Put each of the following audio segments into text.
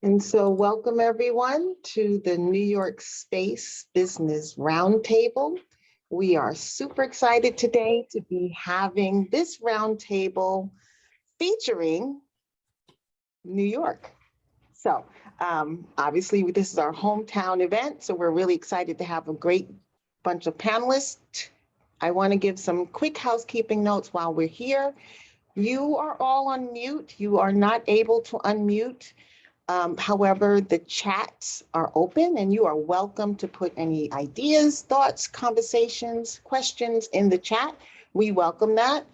And so welcome everyone to the New York Space Business Roundtable. We are super excited today to be having this roundtable featuring New York. So obviously this is our hometown event, so we're really excited to have a great bunch of panelists. I want to give some quick housekeeping notes while we're here. You are all on mute. You are not able to unmute. However, the chats are open and you are welcome to put any ideas, thoughts, conversations, questions in the chat. We welcome that.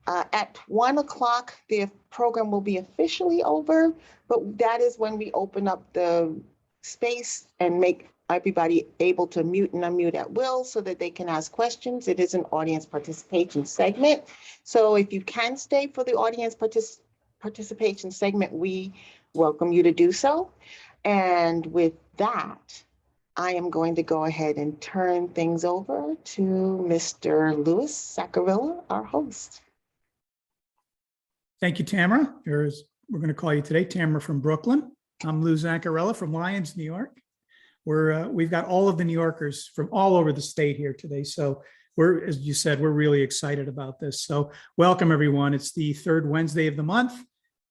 At 1 o'clock, the program will be officially over, but that is when we open up the space and make everybody able to mute and unmute at will so that they can ask questions. It is an audience participation segment. So if you can stay for the audience participation segment, we welcome you to do so. And with that, I am going to go ahead and turn things over to Mr. Louis Zaccarella, our host. Thank you, Tamara. We're going to call you today Tamara from Brooklyn. I'm Lou Zaccarella from Lyons, New York. We've got all of the New Yorkers from all over the state here today. So as you said, we're really excited about this. So welcome everyone. It's the third Wednesday of the month.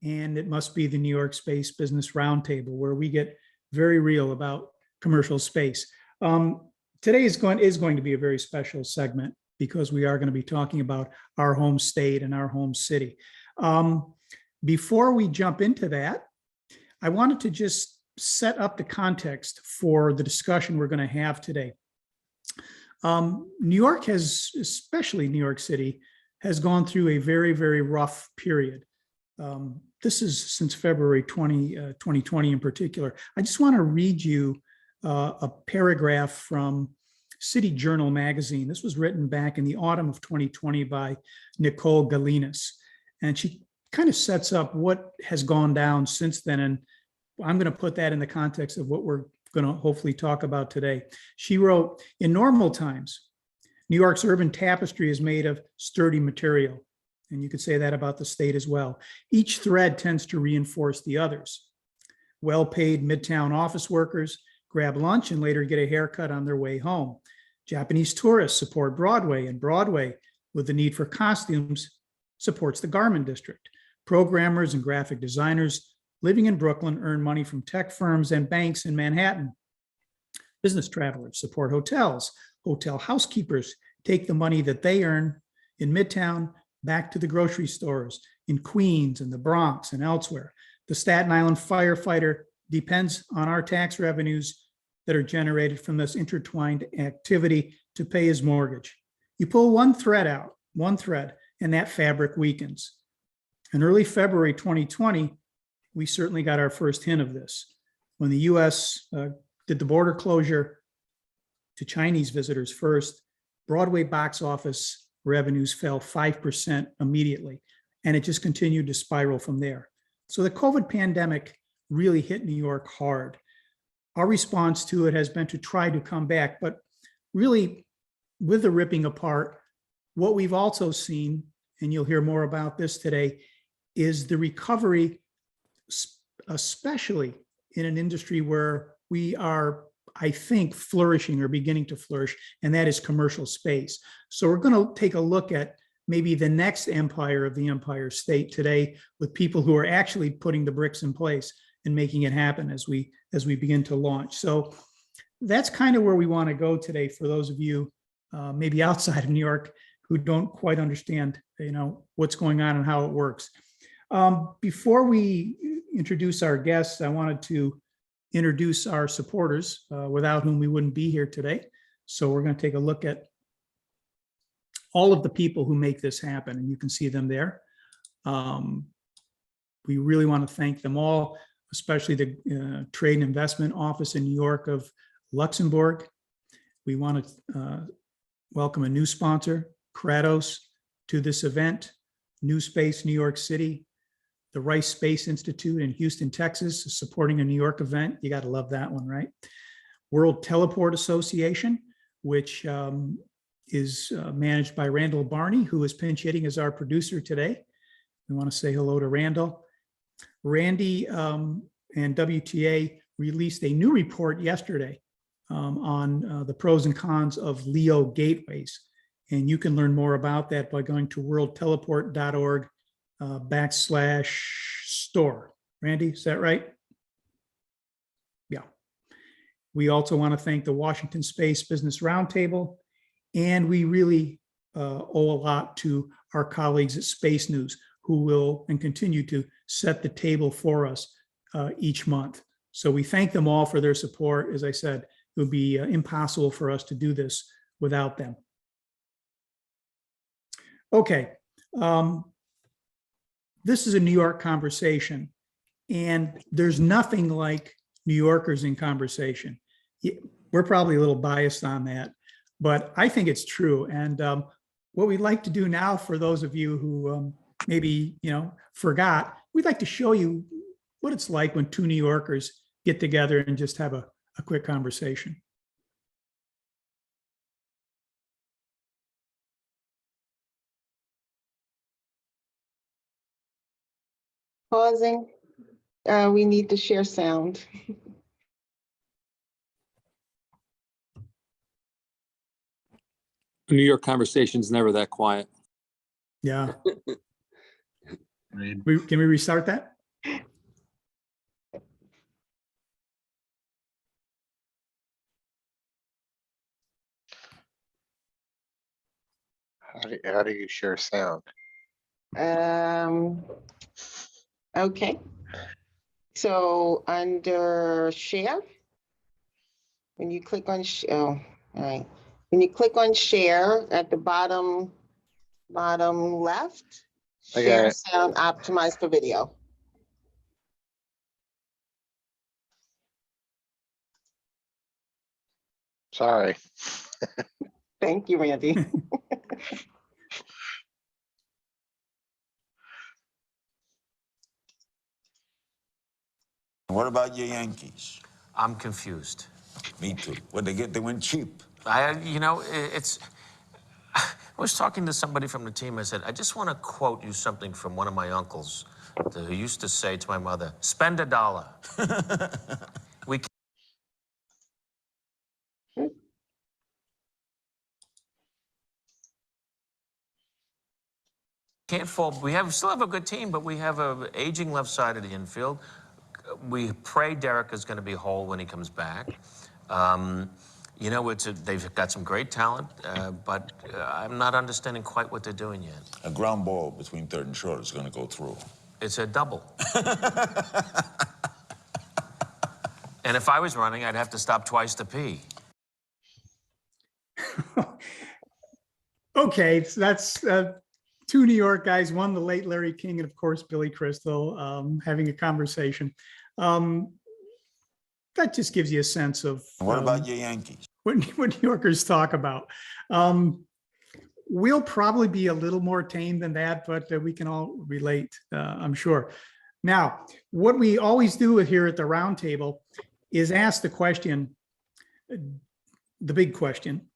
And it must be the New York Space Business Roundtable, where we get very real about commercial space. Today is going to be a very special segment because we are going to be talking about our home state and our home city. Before we jump into that, I wanted to just set up the context for the discussion we're going to have today. New York especially New York City, has gone through a very, very rough period. This is since February 2020 in particular. I just want to read you a paragraph from City Journal magazine. This was written back in the autumn of 2020 by Nicole Galinas. And she kind of sets up what has gone down since then. And I'm going to put that in the context of what we're going to hopefully talk about today. She wrote, in normal times, New York's urban tapestry is made of sturdy material. And you could say that about the state as well. Each thread tends to reinforce the others. Well-paid Midtown office workers grab lunch and later get a haircut on their way home. Japanese tourists support Broadway, and Broadway, with the need for costumes, supports the garment district. Programmers and graphic designers living in Brooklyn earn money from tech firms and banks in Manhattan. Business travelers support hotels. Hotel housekeepers take the money that they earn in Midtown back to the grocery stores in Queens and the Bronx and elsewhere. The Staten Island firefighter depends on our tax revenues that are generated from this intertwined activity to pay his mortgage. You pull one thread out, and that fabric weakens. In early February 2020, we certainly got our first hint of this. When the US did the border closure to Chinese visitors first, Broadway box office revenues fell 5% immediately, and it just continued to spiral from there. So the COVID pandemic really hit New York hard. Our response to it has been to try to come back, but really with the ripping apart, what we've also seen, and you'll hear more about this today, is the recovery, especially in an industry where we are, I think, flourishing or beginning to flourish, and that is commercial space. So we're going to take a look at maybe the next empire of the Empire State today with people who are actually putting the bricks in place and making it happen as we begin to launch. So that's kind of where we want to go today for those of you maybe outside of New York who don't quite understand, what's going on and how it works. Before we introduce our guests, I wanted to introduce our supporters, without whom we wouldn't be here today. So we're going to take a look at all of the people who make this happen, and you can see them there. We really want to thank them all, especially the Trade and Investment Office in New York of Luxembourg. We want to welcome a new sponsor, Kratos, to this event, New Space New York City, the Rice Space Institute in Houston, Texas, is supporting a New York event. You got to love that one, right? World Teleport Association, which is managed by Randall Barney, who is pinch hitting as our producer today. We want to say hello to Randall. Randy and WTA released a new report yesterday on the pros and cons of LEO gateways. And you can learn more about that by going to worldteleport.org /store. Randy, is that right? Yeah. We also want to thank the Washington Space Business Roundtable, and we really owe a lot to our colleagues at Space News, who will and continue to set the table for us each month. So we thank them all for their support. As I said, it would be impossible for us to do this without them. Okay, this is a New York conversation, and there's nothing like New Yorkers in conversation. We're probably a little biased on that, but I think it's true. And what we'd like to do now, for those of you who maybe forgot, we'd like to show you what it's like when two New Yorkers get together and just have a quick conversation. Pausing. We need to share sound. New York conversation's never that quiet. Yeah. Can we restart that? How do you share sound? Okay. So under share, when you click on all right. When you click on share at the bottom left, I got share it. sound optimized for video. Sorry. Thank you, Randy. What about your Yankees? I'm confused. Me too. What they get, they win cheap. It's. I was talking to somebody from the team. I said, I just want to quote you something from one of my uncles who used to say to my mother, spend $1. We can't fall. We still have a good team, but we have an aging left side of the infield. We pray Derek is going to be whole when he comes back. They've got some great talent, but I'm not understanding quite what they're doing yet. A ground ball between third and short is going to go through. It's a double. And if I was running, I'd have to stop twice to pee. Okay, so that's two New York guys, one the late Larry King and of course Billy Crystal, having a conversation. That just gives you a sense of What about your Yankees? what New Yorkers talk about. We'll probably be a little more tame than that, but we can all relate, I'm sure. Now, what we always do here at the roundtable is ask the question, the big question.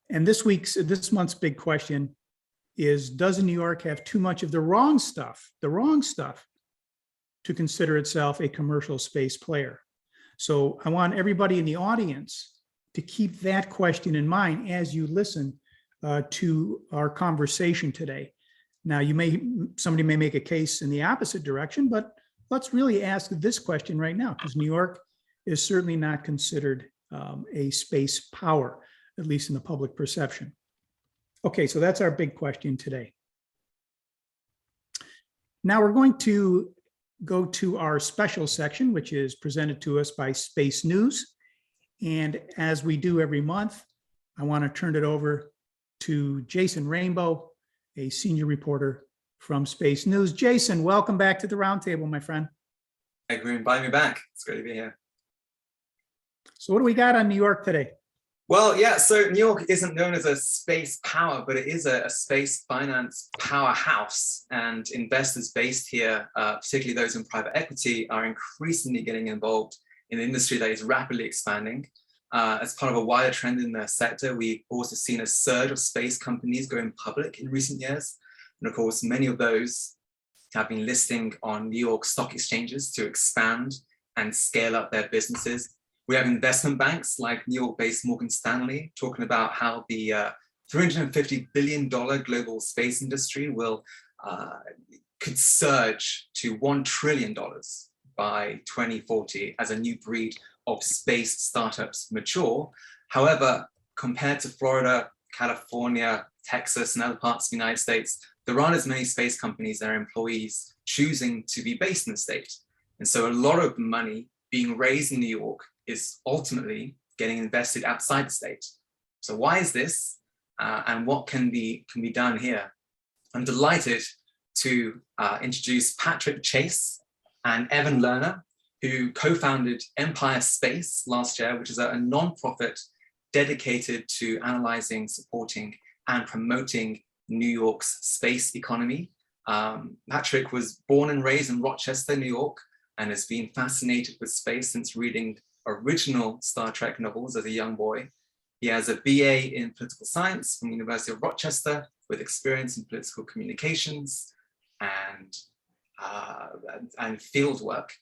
And this month's big question is, does New York have too much of the wrong stuff to consider itself a commercial space player? So I want everybody in the audience to keep that question in mind as you listen to our conversation today. Now, somebody may make a case in the opposite direction, but let's really ask this question right now, because New York is certainly not considered a space power, at least in the public perception. Okay, so that's our big question today. Now we're going to go to our special section, which is presented to us by Space News. And as we do every month, I want to turn it over to Jason Rainbow, a senior reporter from Space News. Jason, welcome back to the roundtable, my friend. Thank you for inviting me back. It's great to be here. So what do we got on New York today? Well, yeah, so New York isn't known as a space power, but it is a space finance powerhouse. And investors based here, particularly those in private equity, are increasingly getting involved in an industry that is rapidly expanding. As part of a wider trend in the sector, we've also seen a surge of space companies going public in recent years. And of course, many of those have been listing on New York stock exchanges to expand and scale up their businesses. We have investment banks like New York-based Morgan Stanley talking about how the $350 billion global space industry could surge to $1 trillion by 2040 as a new breed of space startups mature. However, compared to Florida, California, Texas, and other parts of the United States, there aren't as many space companies and their employees choosing to be based in the state. And so a lot of the money being raised in New York is ultimately getting invested outside the state. So why is this? And what can be done here? I'm delighted to introduce Patrick Chase and Evan Lerner, who co-founded EMPI Space last year, which is a nonprofit dedicated to analyzing, supporting, and promoting New York's space economy. Patrick was born and raised in Rochester, New York, and has been fascinated with space since reading original Star Trek novels as a young boy. He has a BA in political science from the University of Rochester with experience in political communications and field work.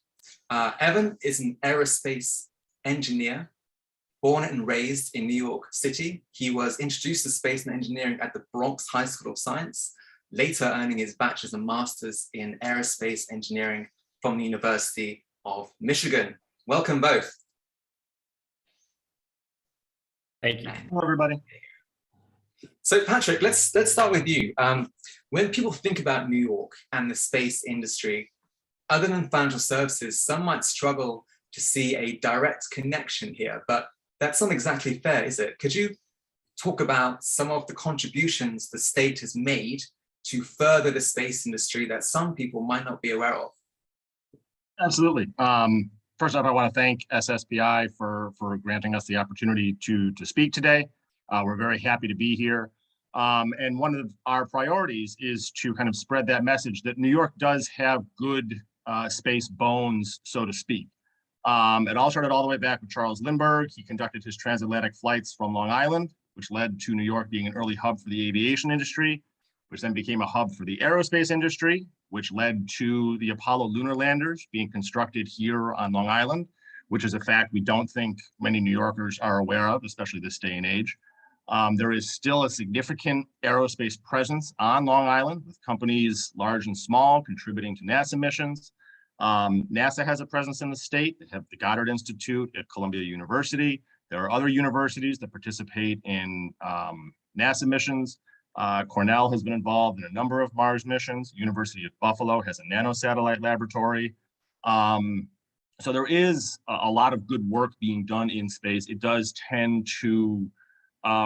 Evan is an aerospace engineer, born and raised in New York City. He was introduced to space and engineering at the Bronx High School of Science, later earning his bachelor's and master's in aerospace engineering from the University of Michigan. Welcome both. Thank you. Hello, everybody. So Patrick, let's start with you. When people think about New York and the space industry, other than financial services, some might struggle to see a direct connection here, but that's not exactly fair, is it? Could you talk about some of the contributions the state has made to further the space industry that some people might not be aware of? Absolutely. First off, I want to thank SSBI for granting us the opportunity to speak today. We're very happy to be here. And one of our priorities is to kind of spread that message that New York does have good space bones, so to speak. It all started all the way back with Charles Lindbergh. He conducted his transatlantic flights from Long Island, which led to New York being an early hub for the aviation industry, which then became a hub for the aerospace industry, which led to the Apollo lunar landers being constructed here on Long Island, which is a fact we don't think many New Yorkers are aware of, especially this day and age. There is still a significant aerospace presence on Long Island with companies large and small contributing to NASA missions. NASA has a presence in the state. They have the Goddard Institute at Columbia University. There are other universities that participate in NASA missions. Cornell has been involved in a number of Mars missions. University of Buffalo has a nanosatellite laboratory. So there is a lot of good work being done in space. It does tend to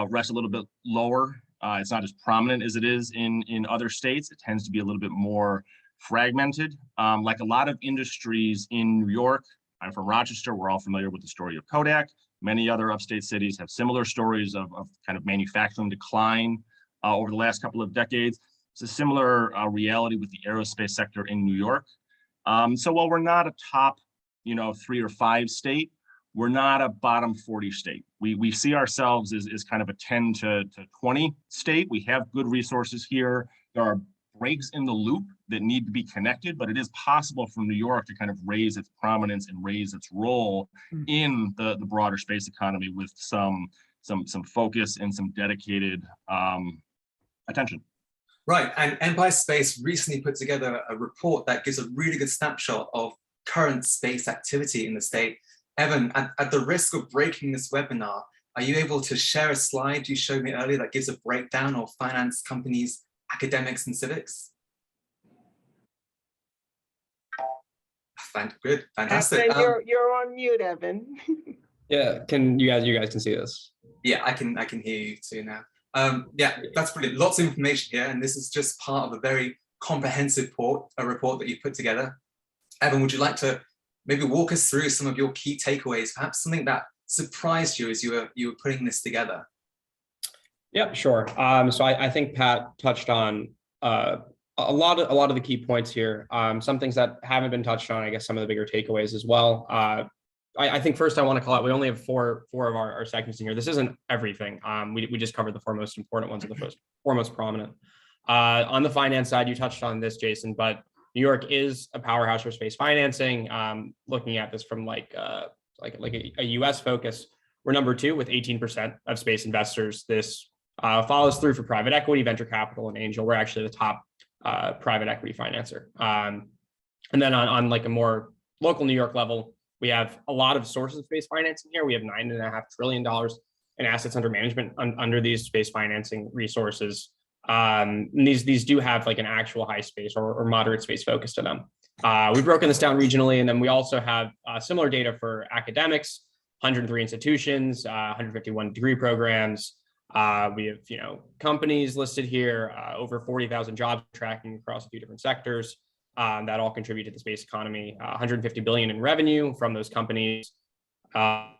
rest a little bit lower. It's not as prominent as it is in other states. It tends to be a little bit more fragmented. Like a lot of industries in New York, I'm from Rochester, we're all familiar with the story of Kodak. Many other upstate cities have similar stories of kind of manufacturing decline over the last couple of decades. It's a similar reality with the aerospace sector in New York. So while we're not a top, 3 or 5 state, we're not a bottom 40 state. We see ourselves as kind of a 10 to 20 state. We have good resources here. There are breaks in the loop that need to be connected, but it is possible for New York to kind of raise its prominence and raise its role in the broader space economy with some focus and some dedicated attention. Right, and EMPI Space recently put together a report that gives a really good snapshot of current space activity in the state. Evan, at the risk of breaking this webinar, are you able to share a slide you showed me earlier that gives a breakdown of finance companies, academics, and civics? Good, fantastic. Evan, you're on mute, Evan. Yeah, you guys can see this? Yeah, I can hear you too now. Yeah, that's brilliant. Lots of information here, and this is just part of a very comprehensive report that you put together. Evan, would you like to maybe walk us through some of your key takeaways, perhaps something that surprised you as you were putting this together? Yeah, sure. So I think Pat touched on a lot of the key points here. Some things that haven't been touched on, I guess some of the bigger takeaways as well. I think first I want to call out, we only have four of our segments in here. This isn't everything. We just covered the 4 most important ones and the 4 most prominent. On the finance side, you touched on this, Jason, but New York is a powerhouse for space financing. Looking at this from like a US focus, we're number 2 with 18% of space investors. This follows through for private equity, venture capital, and angel. We're actually the top private equity financer. And then on like a more local New York level, we have a lot of sources of space financing here. We have $9.5 trillion in assets under management under these space financing resources. And these do have like an actual high space or moderate space focus to them. We've broken this down regionally, and then we also have similar data for academics, 103 institutions, 151 degree programs. We have, companies listed here, over 40,000 jobs tracking across a few different sectors that all contribute to the space economy. 150 billion in revenue from those companies. On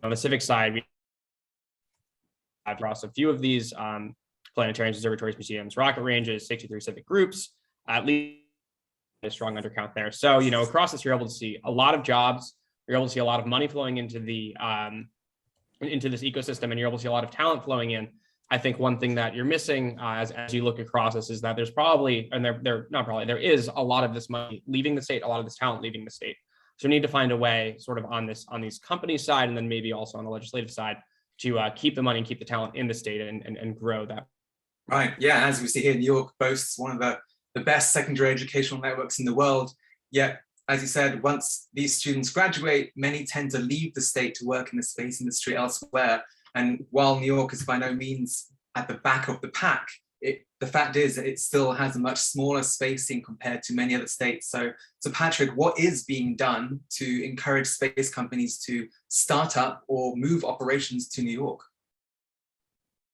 the civic side, we have across a few of these planetariums, observatories, museums, rocket ranges, 63 civic groups, at least a strong undercount there. So, across this, you're able to see a lot of jobs. You're able to see a lot of money flowing into the into this ecosystem, and you're able to see a lot of talent flowing in. I think one thing that you're missing as you look across this is that there's probably, and there is a lot of this money leaving the state, a lot of this talent leaving the state. So we need to find a way sort of on these companies side, and then maybe also on the legislative side to keep the money and keep the talent in the state and grow that. Right. Yeah. As we see here, New York boasts one of the best secondary educational networks in the world. Yet, as you said, once these students graduate, many tend to leave the state to work in the space industry elsewhere. And while New York is by no means at the back of the pack, the fact is that it still has a much smaller space scene compared to many other states. So Patrick, what is being done to encourage space companies to start up or move operations to New York?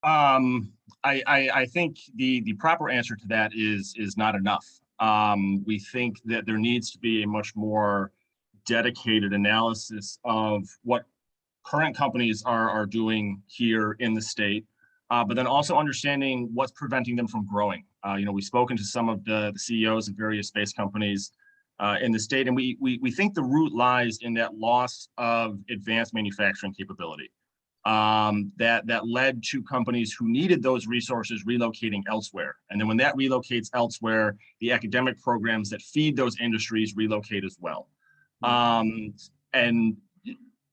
I think the proper answer to that is not enough. We think that there needs to be a much more dedicated analysis of what current companies are doing here in the state, but then also understanding what's preventing them from growing. We've spoken to some of the CEOs of various space companies in the state, and we think the root lies in that loss of advanced manufacturing capability. That led to companies who needed those resources relocating elsewhere. And then when that relocates elsewhere, the academic programs that feed those industries relocate as well. And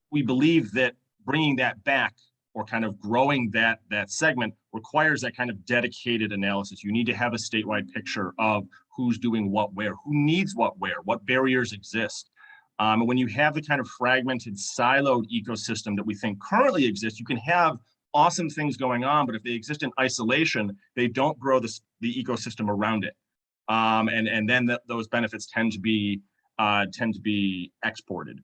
we believe that bringing that back or kind of growing that segment requires that kind of dedicated analysis. You need to have a statewide picture of who's doing what where, who needs what where, what barriers exist. And when you have the kind of fragmented, siloed ecosystem that we think currently exists, you can have awesome things going on, but if they exist in isolation, they don't grow the ecosystem around it. And then those benefits tend to be exported.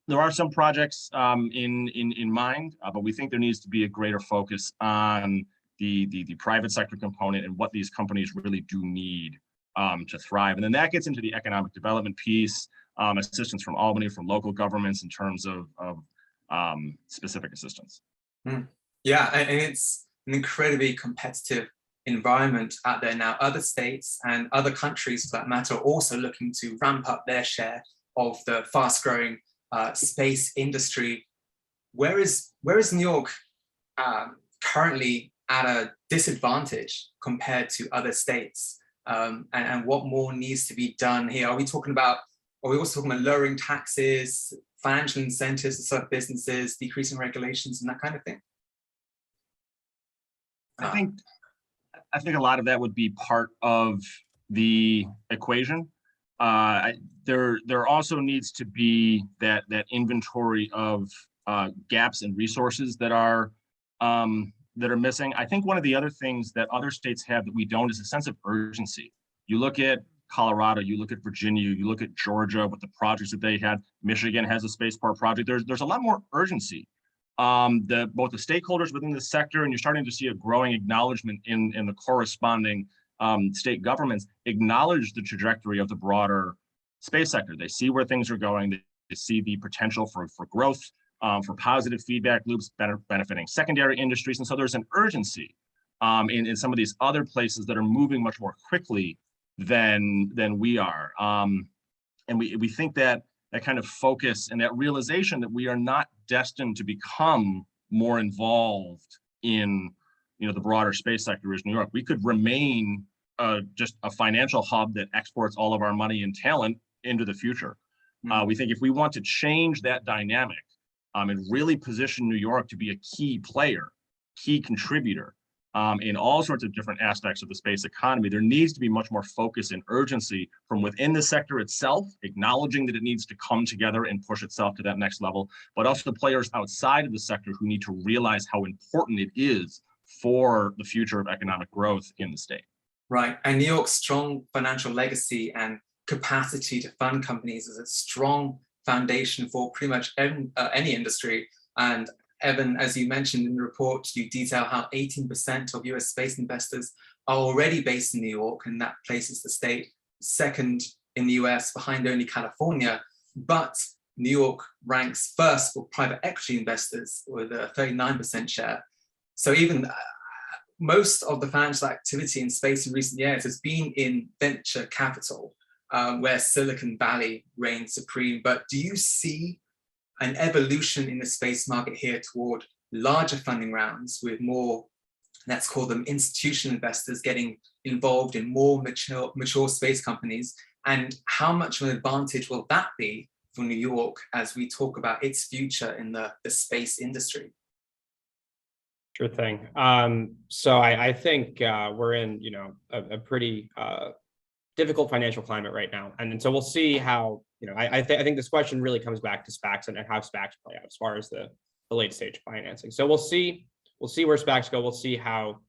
There are some projects in mind, but we think there needs to be a greater focus on the private sector component and what these companies really do need to thrive. And then that gets into the economic development piece, assistance from Albany, from local governments in terms of specific assistance. Yeah, and it's an incredibly competitive environment out there now. Other states and other countries, for that matter, are also looking to ramp up their share of the fast-growing space industry. Where is New York currently at a disadvantage compared to other states? And what more needs to be done here? Are we also talking about lowering taxes, financial incentives to serve businesses, decreasing regulations, and that kind of thing? I think a lot of that would be part of the equation. There also needs to be that inventory of gaps and resources that are missing. I think one of the other things that other states have that we don't is a sense of urgency. You look at Colorado, you look at Virginia, you look at Georgia with the projects that they had. Michigan has a spaceport project. There's a lot more urgency. Both the stakeholders within the sector, and you're starting to see a growing acknowledgement in the corresponding state governments acknowledge the trajectory of the broader space sector. They see where things are going. They see the potential for growth, for positive feedback loops, benefiting secondary industries. And so there's an urgency in some of these other places that are moving much more quickly than we are. And we think that kind of focus and that realization that we are not destined to become more involved in the broader space sector as New York. We could remain just a financial hub that exports all of our money and talent into the future. We think if we want to change that dynamic and really position New York to be a key player, key contributor in all sorts of different aspects of the space economy, there needs to be much more focus and urgency from within the sector itself, acknowledging that it needs to come together and push itself to that next level, but also the players outside of the sector who need to realize how important it is for the future of economic growth in the state. Right, and New York's strong financial legacy and capacity to fund companies is a strong foundation for pretty much any industry. And Evan, as you mentioned in the report, you detail how 18% of US space investors are already based in New York, and that places the state second in the US behind only California. But New York ranks first for private equity investors with a 39% share. So even most of the financial activity in space in recent years has been in venture capital, where Silicon Valley reigns supreme. But do you see an evolution in the space market here toward larger funding rounds with more, let's call them institutional investors, getting involved in more mature space companies? And how much of an advantage will that be for New York as we talk about its future in the space industry? Sure thing. So I think we're in, a pretty difficult financial climate right now, and so we'll see how. I think this question really comes back to SPACs and how SPACs play out as far as the late stage financing. So we'll see where SPACs go. We'll see how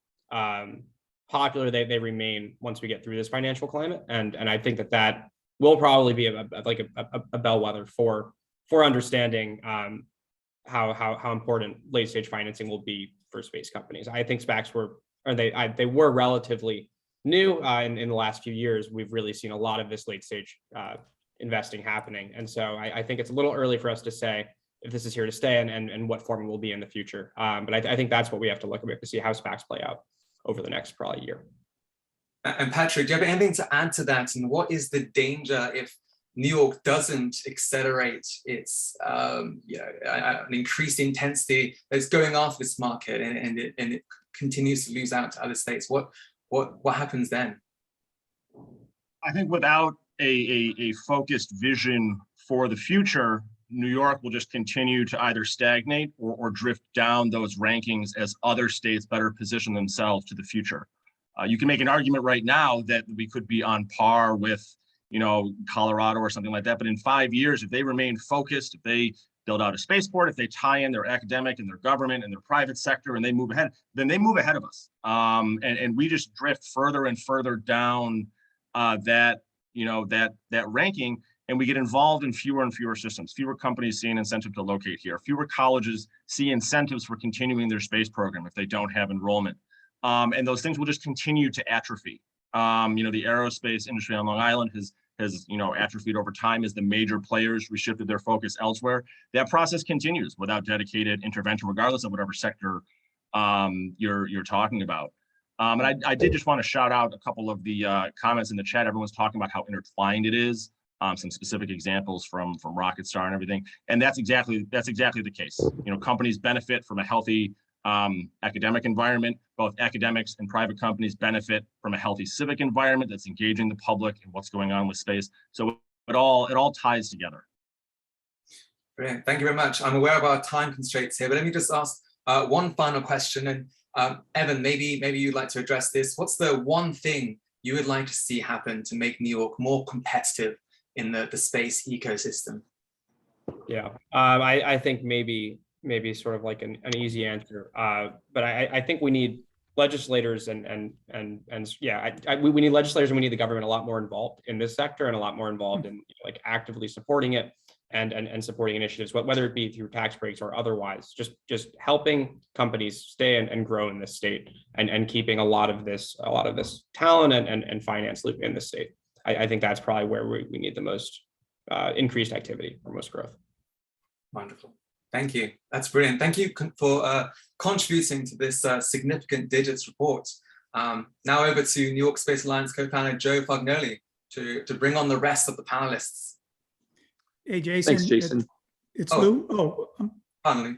popular they remain once we get through this financial climate, and I think that will probably be a bellwether for understanding how important late stage financing will be for space companies. I think SPACs they were relatively new in the last few years. We've really seen a lot of this late stage investing happening, and so I think it's a little early for us to say if this is here to stay and what form it will be in the future. But I think that's what we have to look at. We have to see how SPACs play out over the next probably year. And Patrick, do you have anything to add to that? And what is the danger if New York doesn't accelerate its an increased intensity that's going after this market, and it continues to lose out to other states? What happens then? I think without a focused vision for the future, New York will just continue to either stagnate or drift down those rankings as other states better position themselves to the future. You can make an argument right now that we could be on par with, Colorado or something like that. But in 5 years, if they remain focused, if they build out a spaceport, if they tie in their academic and their government and their private sector and they move ahead, then they move ahead of us. And we just drift further and further down that ranking, and we get involved in fewer and fewer systems. Fewer companies see an incentive to locate here. Fewer colleges see incentives for continuing their space program if they don't have enrollment. And those things will just continue to atrophy. The aerospace industry on Long Island has atrophied over time as the major players reshifted their focus elsewhere. That process continues without dedicated intervention, regardless of whatever sector you're talking about. And I did just want to shout out a couple of the comments in the chat. Everyone's talking about how intertwined it is. Some specific examples from Rocket Star and everything, and that's exactly the case. Companies benefit from a healthy academic environment. Both academics and private companies benefit from a healthy civic environment that's engaging the public and what's going on with space. So it all ties together. Brilliant. Thank you very much. I'm aware of our time constraints here, but let me just ask one final question. And Evan, maybe you'd like to address this. What's the one thing you would like to see happen to make New York more competitive in the space ecosystem? Yeah, I think maybe sort of like an easy answer, but I think we need legislators we need legislators, and we need the government a lot more involved in this sector and a lot more involved in actively supporting it and supporting initiatives, whether it be through tax breaks or otherwise, just helping companies stay and grow in this state and keeping a lot of this talent and finance loop in the state. I think that's probably where we need the most increased activity or most growth. Wonderful. Thank you. That's brilliant. Thank you for contributing to this significant digits report. Now over to New York Space Alliance co-founder Joe Fagnoli to bring on the rest of the panelists. Hey, Jason. Thanks, Jason. It's Lou. Finally.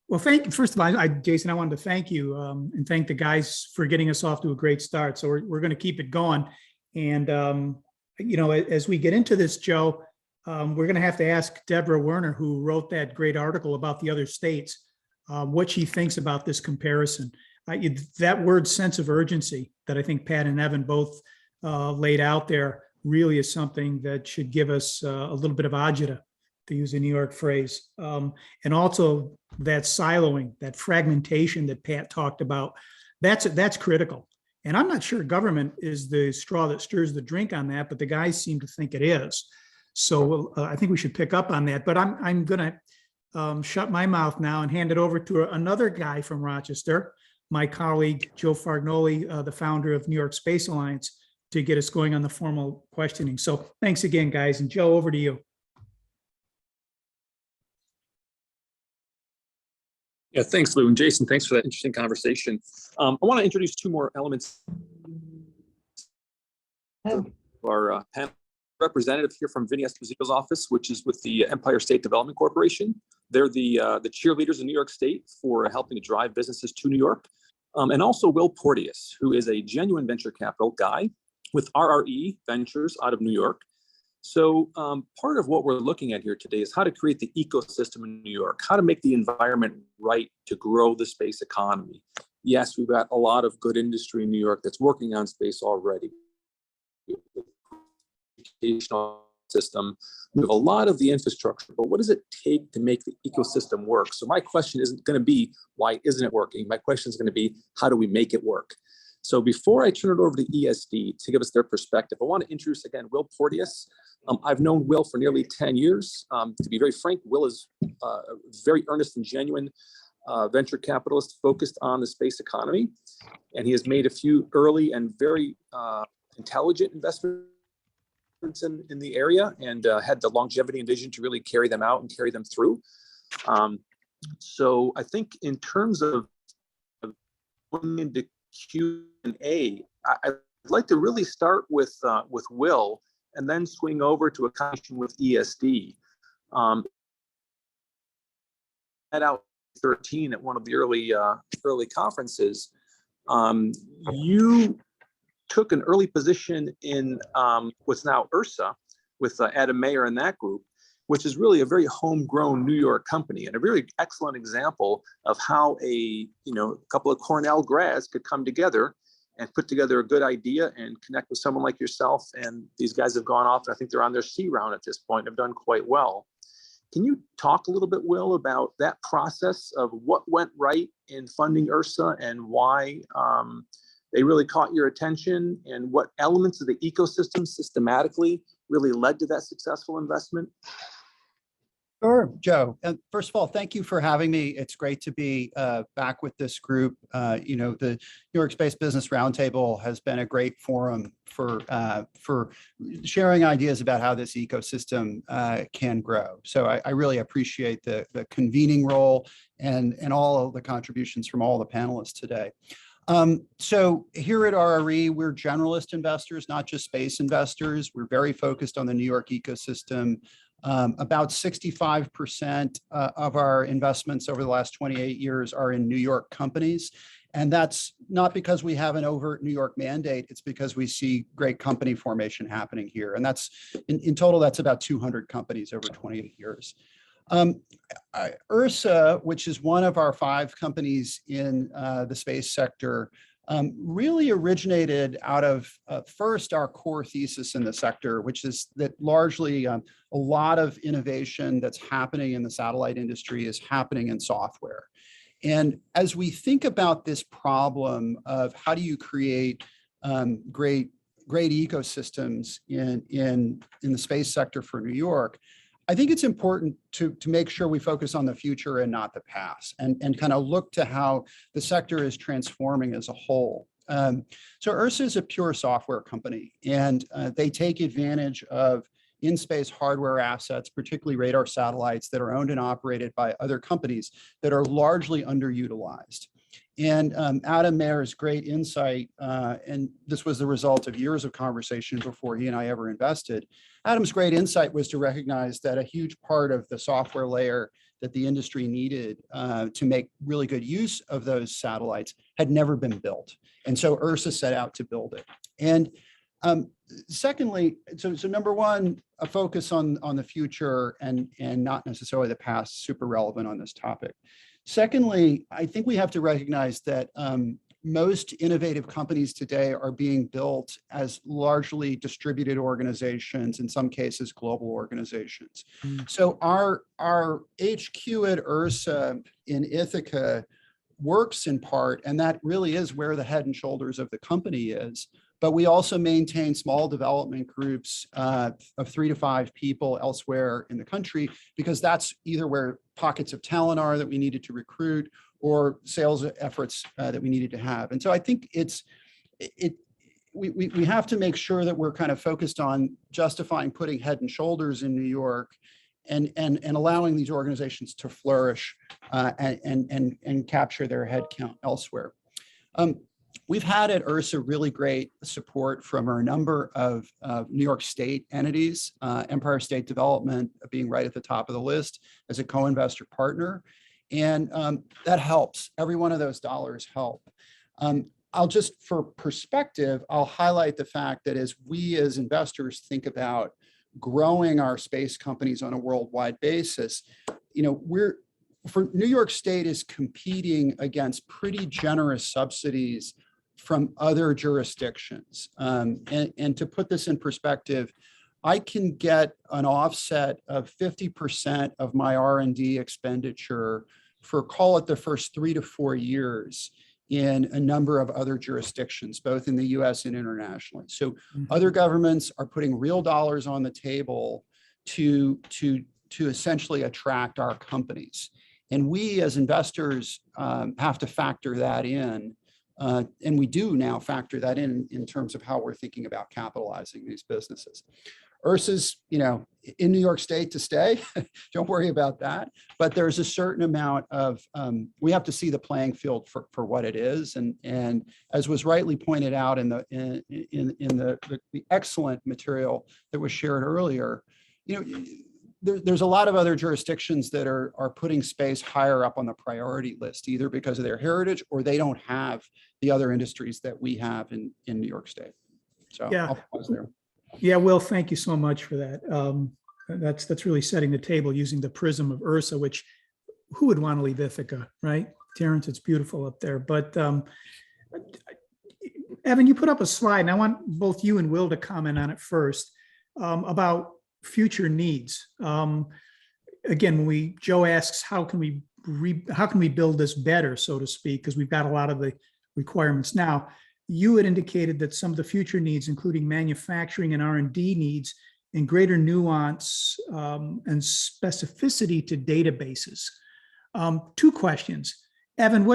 Well, first of all, Jason, I wanted to thank you and thank the guys for getting us off to a great start. So we're going to keep it going. And, as we get into this, Joe, we're going to have to ask Deborah Werner, who wrote that great article about the other states, what she thinks about this comparison. That word sense of urgency that I think Pat and Evan both laid out there really is something that should give us a little bit of agita, to use a New York phrase. And also that siloing, that fragmentation that Pat talked about, that's critical. And I'm not sure government is the straw that stirs the drink on that, but the guys seem to think it is. So I think we should pick up on that. But I'm going to shut my mouth now and hand it over to another guy from Rochester, my colleague, Joe Fargnoli, the founder of New York Space Alliance, to get us going on the formal questioning. So thanks again, guys. And Joe, over to you. Yeah, thanks, Lou. And Jason, thanks for that interesting conversation. I want to introduce two more elements of our panel. Representative here from Vinny Esposito's office, which is with the Empire State Development Corporation. They're the cheerleaders in New York State for helping to drive businesses to New York. And also Will Porteous, who is a genuine venture capital guy with RRE Ventures out of New York. So part of what we're looking at here today is how to create the ecosystem in New York, how to make the environment right to grow the space economy. Yes, we've got a lot of good industry in New York that's working on space already. Educational system, we have a lot of the infrastructure, but what does it take to make the ecosystem work? So my question isn't going to be, why isn't it working? My question is going to be, how do we make it work? So before I turn it over to ESD to give us their perspective, I want to introduce again Will Porteous. I've known Will for nearly 10 years. To be very frank, Will is a very earnest and genuine venture capitalist focused on the space economy. And he has made a few early and very intelligent investments in the area and had the longevity and vision to really carry them out and carry them through. So I think in terms of going into Q&A, I'd like to really start with Will and then swing over to a conversation with ESD. At out 13 at one of the early conferences, you took an early position in what's now URSA with Adam Mayer and that group, which is really a very homegrown New York company and a very excellent example of how a couple of Cornell grads could come together and put together a good idea and connect with someone like yourself. And these guys have gone off, and I think they're on their C round at this point, have done quite well. Can you talk a little bit, Will, about that process of what went right in funding URSA and why they really caught your attention, and what elements of the ecosystem systematically really led to that successful investment? Sure, Joe. And first of all, thank you for having me. It's great to be back with this group. The New York Space Business Roundtable has been a great forum for sharing ideas about how this ecosystem can grow. So I really appreciate the convening role and all of the contributions from all the panelists today. So here at RRE, we're generalist investors, not just space investors. We're very focused on the New York ecosystem. About 65% of our investments over the last 28 years are in New York companies. And that's not because we have an overt New York mandate. It's because we see great company formation happening here. And that's in total, that's about 200 companies over 28 years. URSA, which is one of our 5 companies in the space sector, really originated out of first our core thesis in the sector, which is that largely a lot of innovation that's happening in the satellite industry is happening in software. And as we think about this problem of how do you create great ecosystems in the space sector for New York, I think it's important to make sure we focus on the future and not the past, and kind of look to how the sector is transforming as a whole. So URSA is a pure software company, and they take advantage of in-space hardware assets, particularly radar satellites that are owned and operated by other companies that are largely underutilized. And Adam Mayer's great insight, and this was the result of years of conversation before he and I ever invested. Adam's great insight was to recognize that a huge part of the software layer that the industry needed to make really good use of those satellites had never been built. And so URSA set out to build it. And secondly, so number one, a focus on the future and not necessarily the past, super relevant on this topic. Secondly, I think we have to recognize that most innovative companies today are being built as largely distributed organizations, in some cases, global organizations. So our HQ at URSA in Ithaca works in part, and that really is where the head and shoulders of the company is. But we also maintain small development groups of 3 to 5 people elsewhere in the country, because that's either where pockets of talent are that we needed to recruit, or sales efforts that we needed to have. And so I think we have to make sure that we're kind of focused on justifying putting head and shoulders in New York and allowing these organizations to flourish and capture their headcount elsewhere. We've had at URSA really great support from a number of New York State entities, Empire State Development being right at the top of the list as a co-investor partner. And that helps. Every one of those dollars help. I'll just, for perspective, I'll highlight the fact that as we as investors think about growing our space companies on a worldwide basis, for New York State is competing against pretty generous subsidies from other jurisdictions. And to put this in perspective, I can get an offset of 50% of my R&D expenditure for, call it, the first 3 to 4 years in a number of other jurisdictions, both in the US and internationally. So other governments are putting real dollars on the table to essentially attract our companies. And we as investors have to factor that in. And we do now factor that in terms of how we're thinking about capitalizing these businesses. URSA's, in New York State to stay. Don't worry about that. But there's a certain amount of, we have to see the playing field for what it is. And as was rightly pointed out in the excellent material that was shared earlier, there's a lot of other jurisdictions that are putting space higher up on the priority list, either because of their heritage or they don't have the other industries that we have in New York State. So Yeah. I'll pause there. Yeah, Will, thank you so much for that. That's really setting the table using the prism of URSA, which who would want to leave Ithaca, right? Terrence, it's beautiful up there. But Evan, you put up a slide, and I want both you and Will to comment on it first about future needs. Again, when Joe asks, how can we build this better, so to speak, because we've got a lot of the requirements now. You had indicated that some of the future needs, including manufacturing and R&D needs, and greater nuance and specificity to databases. 2 questions. Evan,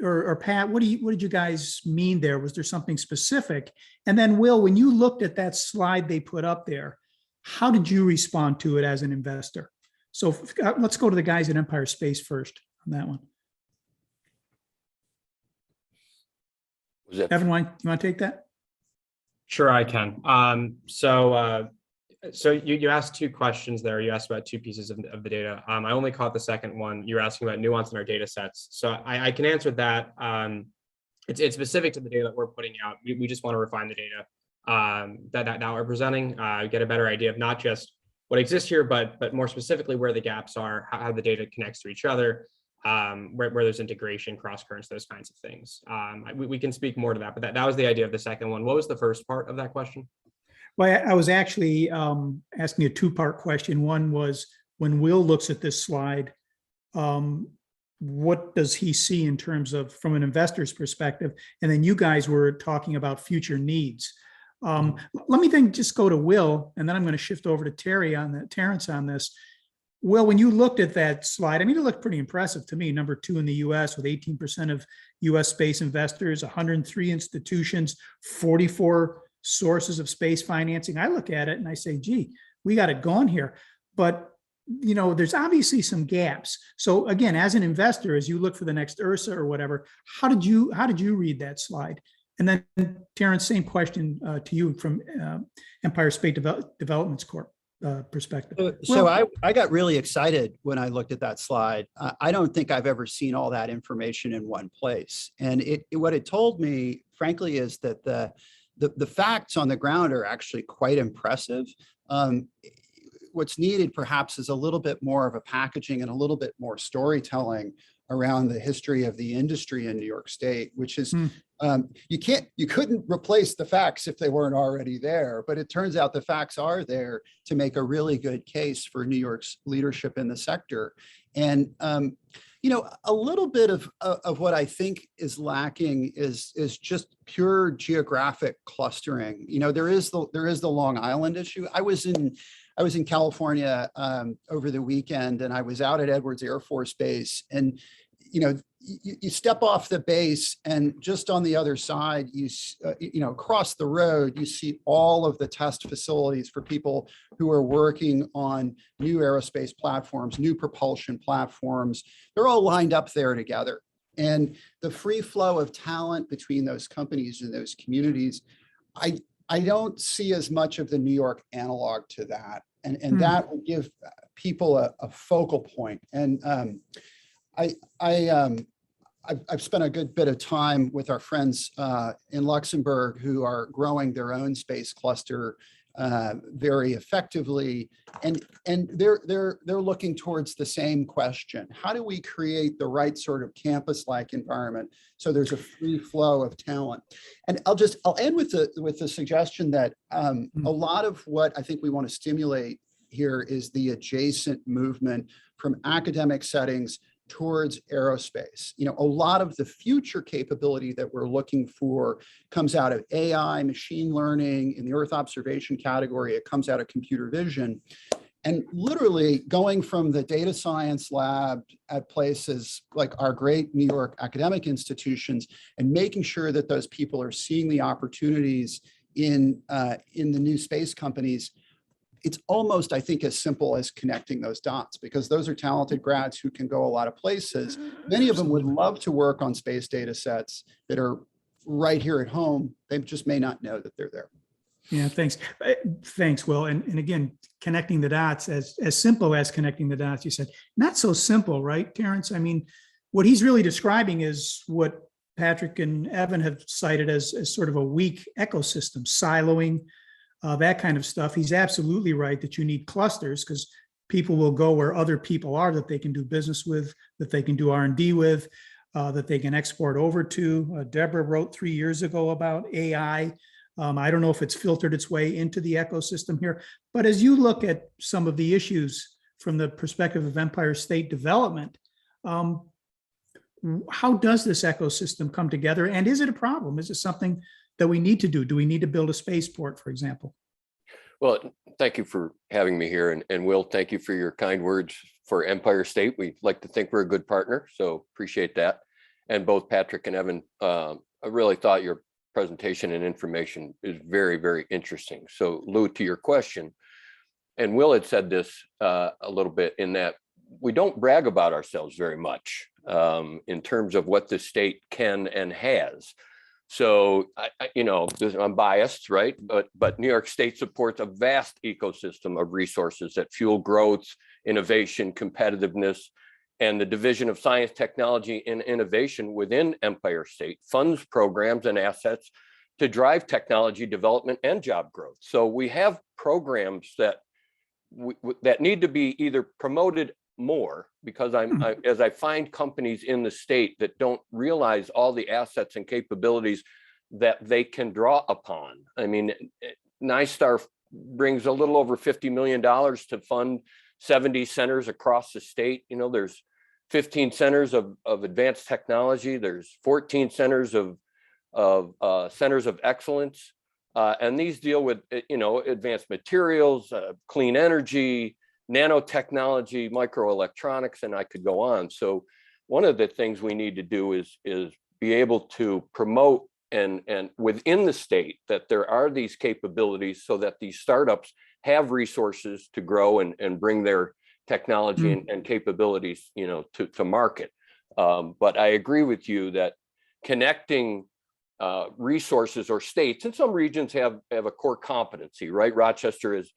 or Pat, what did you guys mean there? Was there something specific? And then Will, when you looked at that slide they put up there, how did you respond to it as an investor? So let's go to the guys at Empire Space first on that one. Evan, you want to take that? Sure, I can. So you asked 2 questions there. You asked about 2 pieces of the data. I only caught the second one. You're asking about nuance in our data sets. So I can answer that. It's specific to the data that we're putting out. We just want to refine the data that now we're presenting, get a better idea of not just what exists here, but more specifically where the gaps are, how the data connects to each other, where there's integration, cross currents, those kinds of things. We can speak more to that, but that was the idea of the second one. What was the first part of that question? Well, I was actually asking a 2-part question. One was, when Will looks at this slide, what does he see in terms of, from an investor's perspective? And then you guys were talking about future needs. Let me then just go to Will, and then I'm going to shift over to Terrence on this. Will, when you looked at that slide, I mean, it looked pretty impressive to me. Number 2 in the US with 18% of US space investors, 103 institutions, 44 sources of space financing. I look at it and I say, gee, we got it going here. But there's obviously some gaps. So again, as an investor, as you look for the next URSA or whatever, how did you read that slide? And then Terrence, same question to you from Empire State Development Corp. perspective. So Well, I got really excited when I looked at that slide. I don't think I've ever seen all that information in one place. And what it told me, frankly, is that the facts on the ground are actually quite impressive. What's needed perhaps is a little bit more of a packaging and a little bit more storytelling around the history of the industry in New York State, which is you couldn't replace the facts if they weren't already there, but it turns out the facts are there to make a really good case for New York's leadership in the sector. And you know, a little bit of what I think is lacking is just pure geographic clustering. You know, there is the Long Island issue. I was in California over the weekend, and I was out at Edwards Air Force Base, and you know, you step off the base, and just on the other side, you know, across the road, you see all of the test facilities for people who are working on new aerospace platforms, new propulsion platforms. They're all lined up there together, and the free flow of talent between those companies and those communities, I don't see as much of the New York analog to that, and that will give people a focal point. And I've spent a good bit of time with our friends in Luxembourg who are growing their own space cluster very effectively, and they're looking towards the same question: how do we create the right sort of campus-like environment so there's a free flow of talent? And I'll end with the suggestion that a lot of what I think we want to stimulate here is the adjacent movement from academic settings towards aerospace. You know, a lot of the future capability that we're looking for comes out of AI, machine learning. In the Earth observation category, it comes out of computer vision. And literally going from the data science lab at places like our great New York academic institutions and making sure that those people are seeing the opportunities in the new space companies. It's almost, I think, as simple as connecting those dots, because those are talented grads who can go a lot of places. Many of them would love to work on space data sets that are right here at home. They just may not know that they're there. yeah, thanks. Thanks, Will. And again, connecting the dots, as simple as connecting the dots, you said, not so simple, right, Terrence? I mean, what he's really describing is what Patrick and Evan have cited as sort of a weak ecosystem, siloing, that kind of stuff. He's absolutely right that you need clusters, because people will go where other people are that they can do business with, that they can do R&D with, that they can export over to. Deborah wrote 3 years ago about AI. I don't know if it's filtered its way into the ecosystem here, but as you look at some of the issues from the perspective of Empire State development, how does this ecosystem come together? And is it a problem? Is it something that we need to do? Do we need to build a spaceport, for example? Well, thank you for having me here. And Will, thank you for your kind words for Empire State. We like to think we're a good partner, so appreciate that. And both Patrick and Evan, I really thought your presentation and information is very, very interesting. So Lou, to your question, and Will had said this a little bit, in that we don't brag about ourselves very much in terms of what the state can and has. So, you know, I'm biased, right? But New York State supports a vast ecosystem of resources that fuel growth, innovation, competitiveness, and the Division of Science, Technology, and Innovation within Empire State funds programs and assets to drive technology development and job growth. So we have programs that that need to be either promoted more, because as I find companies in the state that don't realize all the assets and capabilities that they can draw upon. I mean, NISTAR brings a little over $50 million to fund 70 centers across the state. You know, there's 15 centers of advanced technology. There's 14 centers of centers of excellence. And these deal with, you know, advanced materials, clean energy, nanotechnology, microelectronics, and I could go on. So one of the things we need to do is be able to promote and within the state that there are these capabilities, so that these startups have resources to grow and bring their technology and capabilities, you know, to market. But I agree with you that connecting resources or states, and some regions have a core competency, right? Rochester is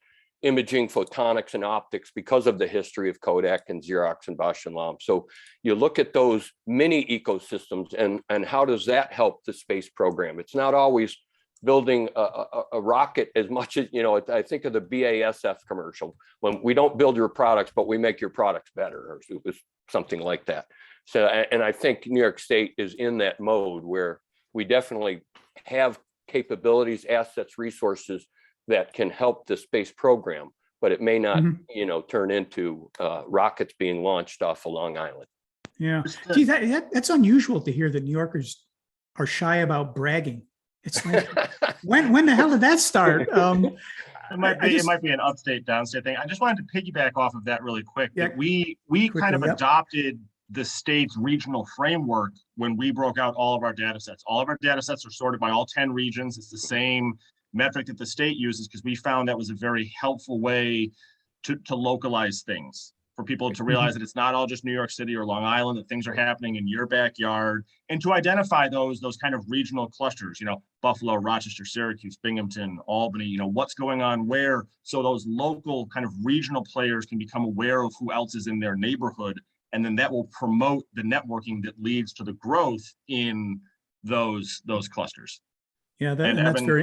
imaging, photonics, and optics because of the history of Kodak and Xerox and Bosch and Lomb. So you look at those mini ecosystems and how does that help the space program? It's not always building a rocket as much as, I think of the BASF commercial, when we don't build your products, but we make your products better, or it was something like that. So, and I think New York State is in that mode where we definitely have capabilities, assets, resources that can help the space program, but it may not, turn into rockets being launched off of Long Island. Yeah. Gee, that's unusual to hear that New Yorkers are shy about bragging. It's like, when the hell did that start? It might be an upstate, downstate thing. I just wanted to piggyback off of that really quick. Yeah. That we kind of adopted the state's regional framework when we broke out all of our data sets. All of our data sets are sorted by all 10 regions. It's the same metric that the state uses because we found that was a very helpful way to localize things, for people to realize that it's not all just New York City or Long Island, that things are happening in your backyard, and to identify those kind of regional clusters, Buffalo, Rochester, Syracuse, Binghamton, Albany, what's going on where, so those local kind of regional players can become aware of who else is in their neighborhood, and then that will promote the networking that leads to the growth in those clusters. Yeah, that's Evan, very,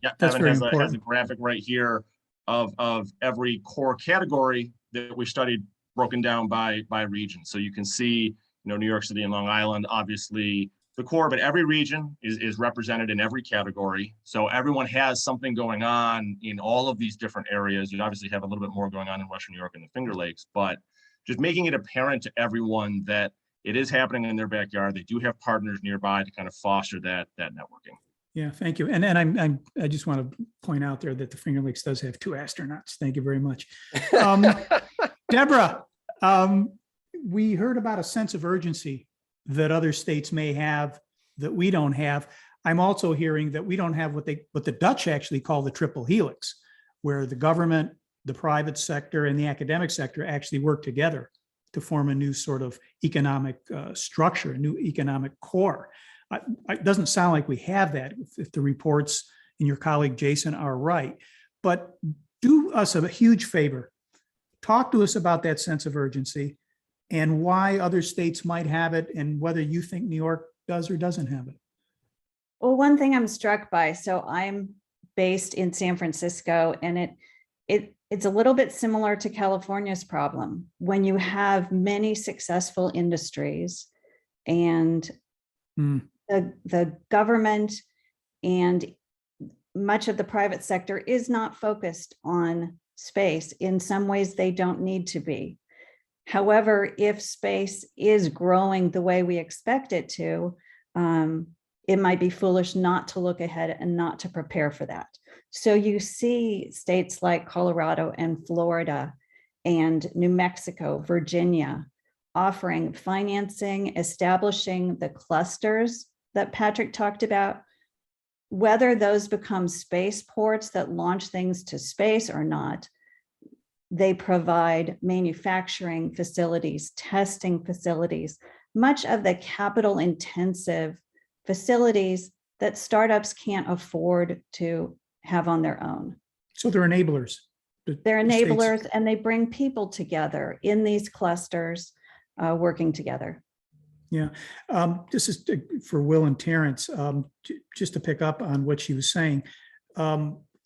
Evan very has important. a graphic right here of every core category that we studied broken down by region. So you can see, New York City and Long Island, obviously the core, but every region is represented in every category. So everyone has something going on in all of these different areas. You obviously have a little bit more going on in Western New York and the Finger Lakes, but just making it apparent to everyone that it is happening in their backyard. They do have partners nearby to kind of foster that networking. Yeah, thank you. And I just want to point out there that the Finger Lakes does have 2 astronauts. Thank you very much. Deborah, we heard about a sense of urgency that other states may have that we don't have. I'm also hearing that we don't have what the Dutch actually call the triple helix, where the government, the private sector, and the academic sector actually work together to form a new sort of economic structure, a new economic core. It doesn't sound like we have that if the reports and your colleague Jason are right, but do us a huge favor. Talk to us about that sense of urgency and why other states might have it and whether you think New York does or doesn't have it. Well, one thing I'm struck by, so I'm based in San Francisco, and it's a little bit similar to California's problem. When you have many successful industries and the government and much of the private sector is not focused on space. In some ways, they don't need to be. However, if space is growing the way we expect it to, it might be foolish not to look ahead and not to prepare for that. So you see states like Colorado and Florida and New Mexico, Virginia, offering financing, establishing the clusters that Patrick talked about. Whether those become spaceports that launch things to space or not, they provide manufacturing facilities, testing facilities, much of the capital intensive facilities that startups can't afford to have on their own. So they're enablers. They're enablers, and they bring people together in these clusters, working together. Yeah, this is for Will and Terrence, just to pick up on what she was saying.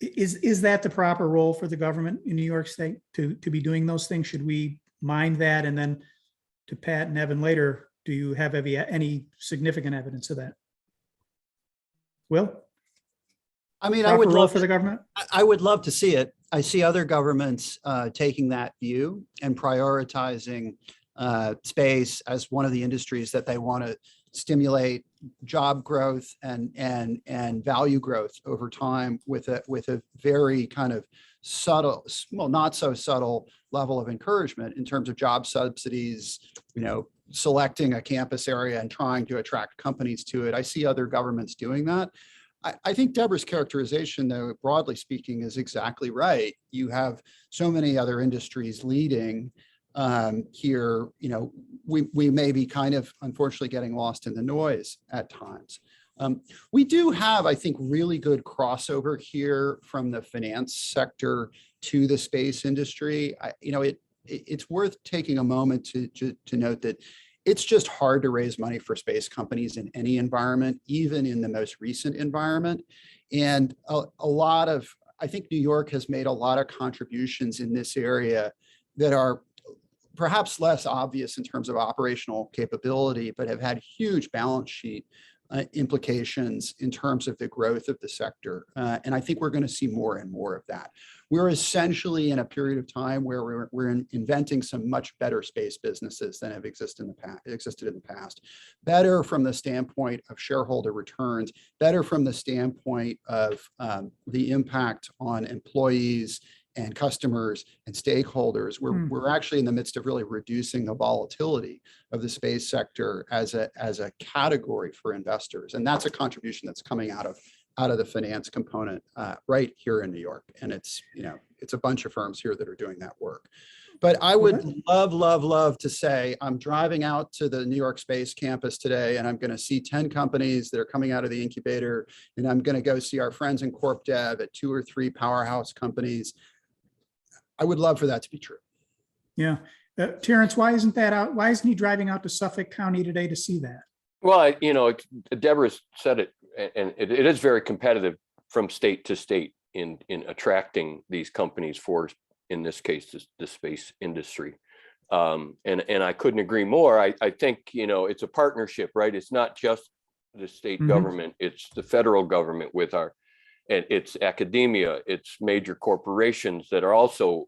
Is that the proper role for the government in New York State to be doing those things? Should we mind that? And then to Pat and Evan later, do you have any significant evidence of that? Will? I mean, Proper I would role love for the government. I would love to see it. I see other governments taking that view and prioritizing space as one of the industries that they want to stimulate job growth and value growth over time with a very kind of subtle, well, not so subtle level of encouragement in terms of job subsidies, selecting a campus area and trying to attract companies to it. I see other governments doing that. I think Deborah's characterization, though, broadly speaking, is exactly right. You have so many other industries leading here. We may be kind of, unfortunately, getting lost in the noise at times. We do have, I think, really good crossover here from the finance sector to the space industry. It's worth taking a moment to note that it's just hard to raise money for space companies in any environment, even in the most recent environment. And I think New York has made a lot of contributions in this area that are perhaps less obvious in terms of operational capability, but have had huge balance sheet implications in terms of the growth of the sector. And I think we're going to see more and more of that. We're essentially in a period of time where we're inventing some much better space businesses than have existed in the past. Better from the standpoint of shareholder returns, better from the standpoint of the impact on employees and customers and stakeholders. We're actually in the midst of really reducing the volatility of the space sector as a category for investors. And that's a contribution that's coming out of the finance component right here in New York. And it's a bunch of firms here that are doing that work. But I would love to say I'm driving out to the New York Space campus today, and I'm going to see 10 companies that are coming out of the incubator, and I'm going to go see our friends in Corp Dev at 2 or 3 powerhouse companies. I would love for that to be true. Yeah. Terrence, why isn't that out? Why isn't he driving out to Suffolk County today to see that? Well, Deborah said it, and it is very competitive from state to state in attracting these companies for, in this case, the space industry. And I couldn't agree more. I think, it's a partnership, right? It's not just the state government, it's the federal government and it's academia, it's major corporations that are also,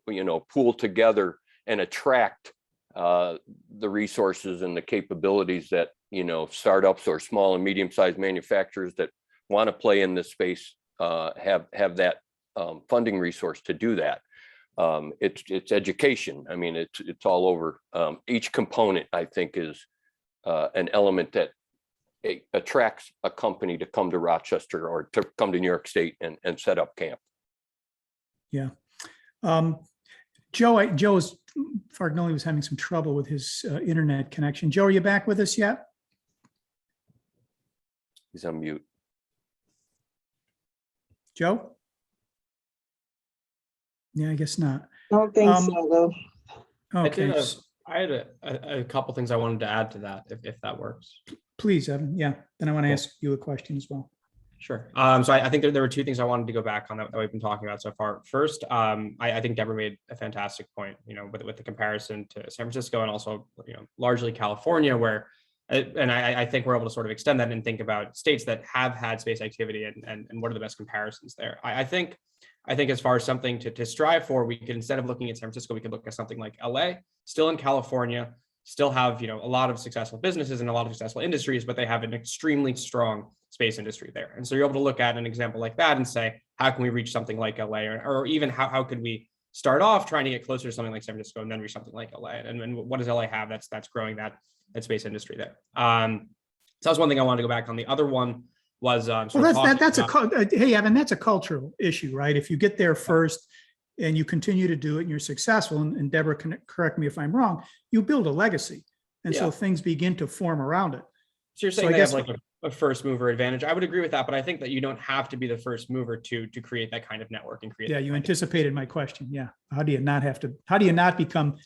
pool together and attract the resources and the capabilities that, startups or small and medium-sized manufacturers that want to play in this space have that funding resource to do that. It's education. I mean, it's all over. Each component, I think, is an element that attracts a company to come to Rochester or to come to New York State and set up camp. Yeah. Joe's Fargnoli was having some trouble with his internet connection. Joe, are you back with us yet? He's on mute. Joe? Yeah, I guess not. I don't think so, though. Okay. I had a couple things I wanted to add to that, if that works. Please, Evan. Yeah. Then I want to ask you a question as well. Sure. So I think there were 2 things I wanted to go back on that we've been talking about so far. First, I think Deborah made a fantastic point, with the comparison to San Francisco and also, largely California, where, and I think we're able to sort of extend that and think about states that have had space activity and what are the best comparisons there. I think as far as something to strive for, we could, instead of looking at San Francisco, we could look at something like LA, still in California, still have, a lot of successful businesses and a lot of successful industries, but they have an extremely strong space industry there. And so you're able to look at an example like that and say, how can we reach something like LA, or even how could we start off trying to get closer to something like San Francisco and then reach something like LA? And what does LA have that's growing that space industry there? So that's one thing I wanted to go back on. The other one was hey, Evan, that's a cultural issue, right? If you get there first and you continue to do it and you're successful, and Deborah can correct me if I'm wrong, you build a legacy. And so things begin to form around it. So you're saying they have like a first mover advantage. I would agree with that, but I think that you don't have to be the first mover to create that kind of network and create. Yeah, you anticipated my question. Yeah. How do you not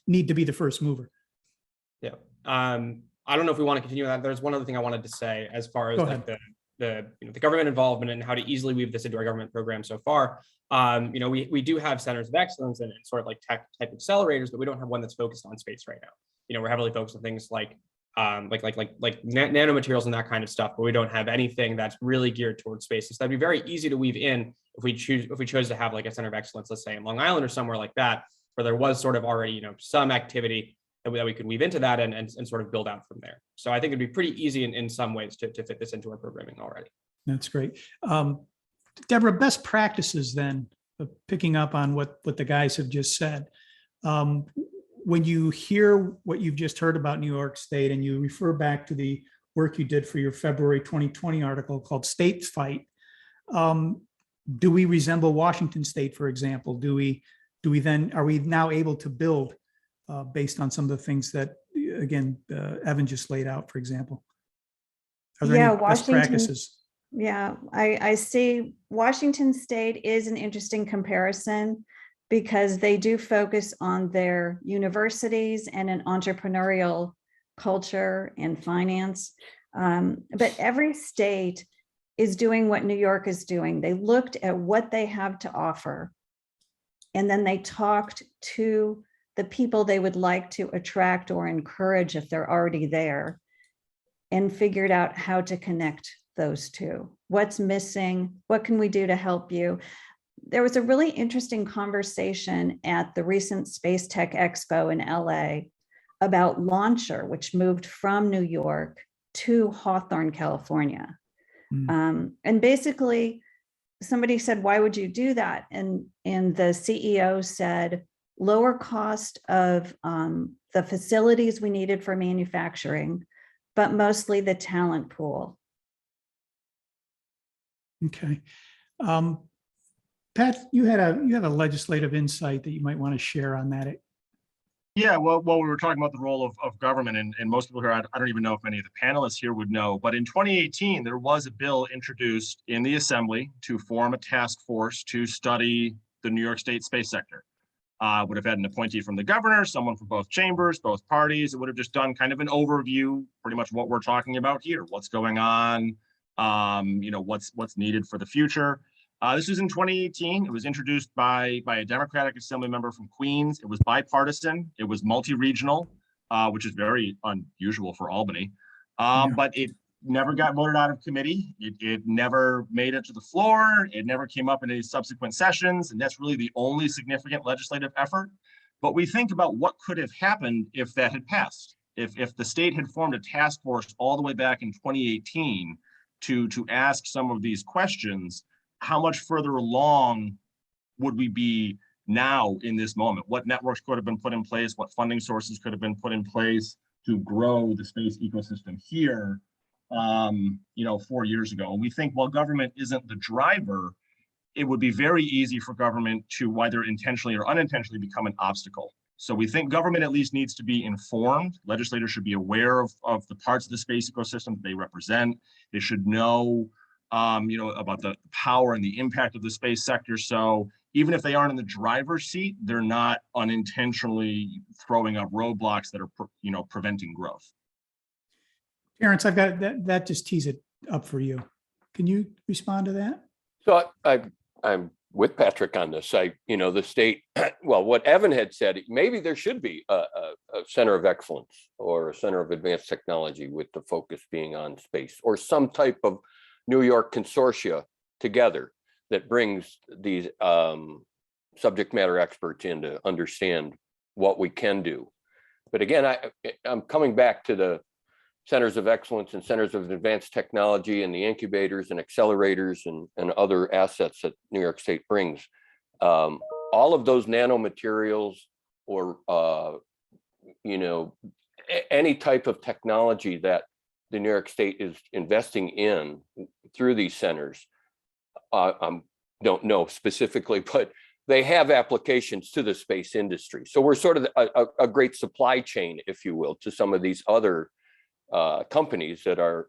need to be the first mover? Yeah. I don't know if we want to continue that. There's one other thing I wanted to say as far as like the government involvement and how to easily weave this into our government program so far. We do have centers of excellence and sort of like tech type accelerators, but we don't have one that's focused on space right now. We're heavily focused on things like nanomaterials and that kind of stuff, but we don't have anything that's really geared towards space. So that'd be very easy to weave in if we chose to have like a center of excellence, let's say in Long Island or somewhere like that, where there was sort of already, some activity that we could weave into that and sort of build out from there. So I think it'd be pretty easy in some ways to fit this into our programming already. That's great. Deborah, best practices then, picking up on what the guys have just said. When you hear what you've just heard about New York State and you refer back to the work you did for your February 2020 article called State Fight, do we resemble Washington State, for example? Are we now able to build based on some of the things that, again, Evan just laid out, for example? Are there any best practices? Yeah, I see Washington State is an interesting comparison because they do focus on their universities and an entrepreneurial culture and finance. But every state is doing what New York is doing. They looked at what they have to offer, and then they talked to the people they would like to attract or encourage if they're already there, and figured out how to connect those two. What's missing? What can we do to help you? There was a really interesting conversation at the recent Space Tech Expo in LA about Launcher, which moved from New York to Hawthorne, California. And basically, somebody said, why would you do that? And the CEO said, lower cost of the facilities we needed for manufacturing, but mostly the talent pool. Okay. Pat, you had a legislative insight that you might want to share on that. Yeah, well, we were talking about the role of government, and most people here, I don't even know if any of the panelists here would know, but in 2018, there was a bill introduced in the Assembly to form a task force to study the New York State space sector. Would have had an appointee from the governor, someone from both chambers, both parties. It would have just done kind of an overview, pretty much what we're talking about here, what's going on, what's needed for the future. This was in 2018. It was introduced by a Democratic Assembly member from Queens. It was bipartisan. It was multi-regional, which is very unusual for Albany. But it never got voted out of committee. It never made it to the floor. It never came up in any subsequent sessions. And that's really the only significant legislative effort. But we think about what could have happened if that had passed. If the state had formed a task force all the way back in 2018 to ask some of these questions, how much further along would we be now in this moment? What networks could have been put in place? What funding sources could have been put in place to grow the space ecosystem here, 4 years ago? And we think, while government isn't the driver, it would be very easy for government to, whether intentionally or unintentionally, become an obstacle. So we think government at least needs to be informed. Legislators should be aware of the parts of the space ecosystem that they represent. They should know about the power and the impact of the space sector. So even if they aren't in the driver's seat, they're not unintentionally throwing up roadblocks that are, preventing growth. Terrence, I've got that just tees it up for you. Can you respond to that? So I'm with Patrick on this. The state, well, what Evan had said, maybe there should be a center of excellence or a center of advanced technology with the focus being on space, or some type of New York consortia together that brings these subject matter experts in to understand what we can do. But again, I'm coming back to the centers of excellence and centers of advanced technology and the incubators and accelerators and other assets that New York State brings. All of those nanomaterials or, any type of technology that the New York State is investing in through these centers, don't know specifically, but they have applications to the space industry. So we're sort of a great supply chain, if you will, to some of these other companies that are,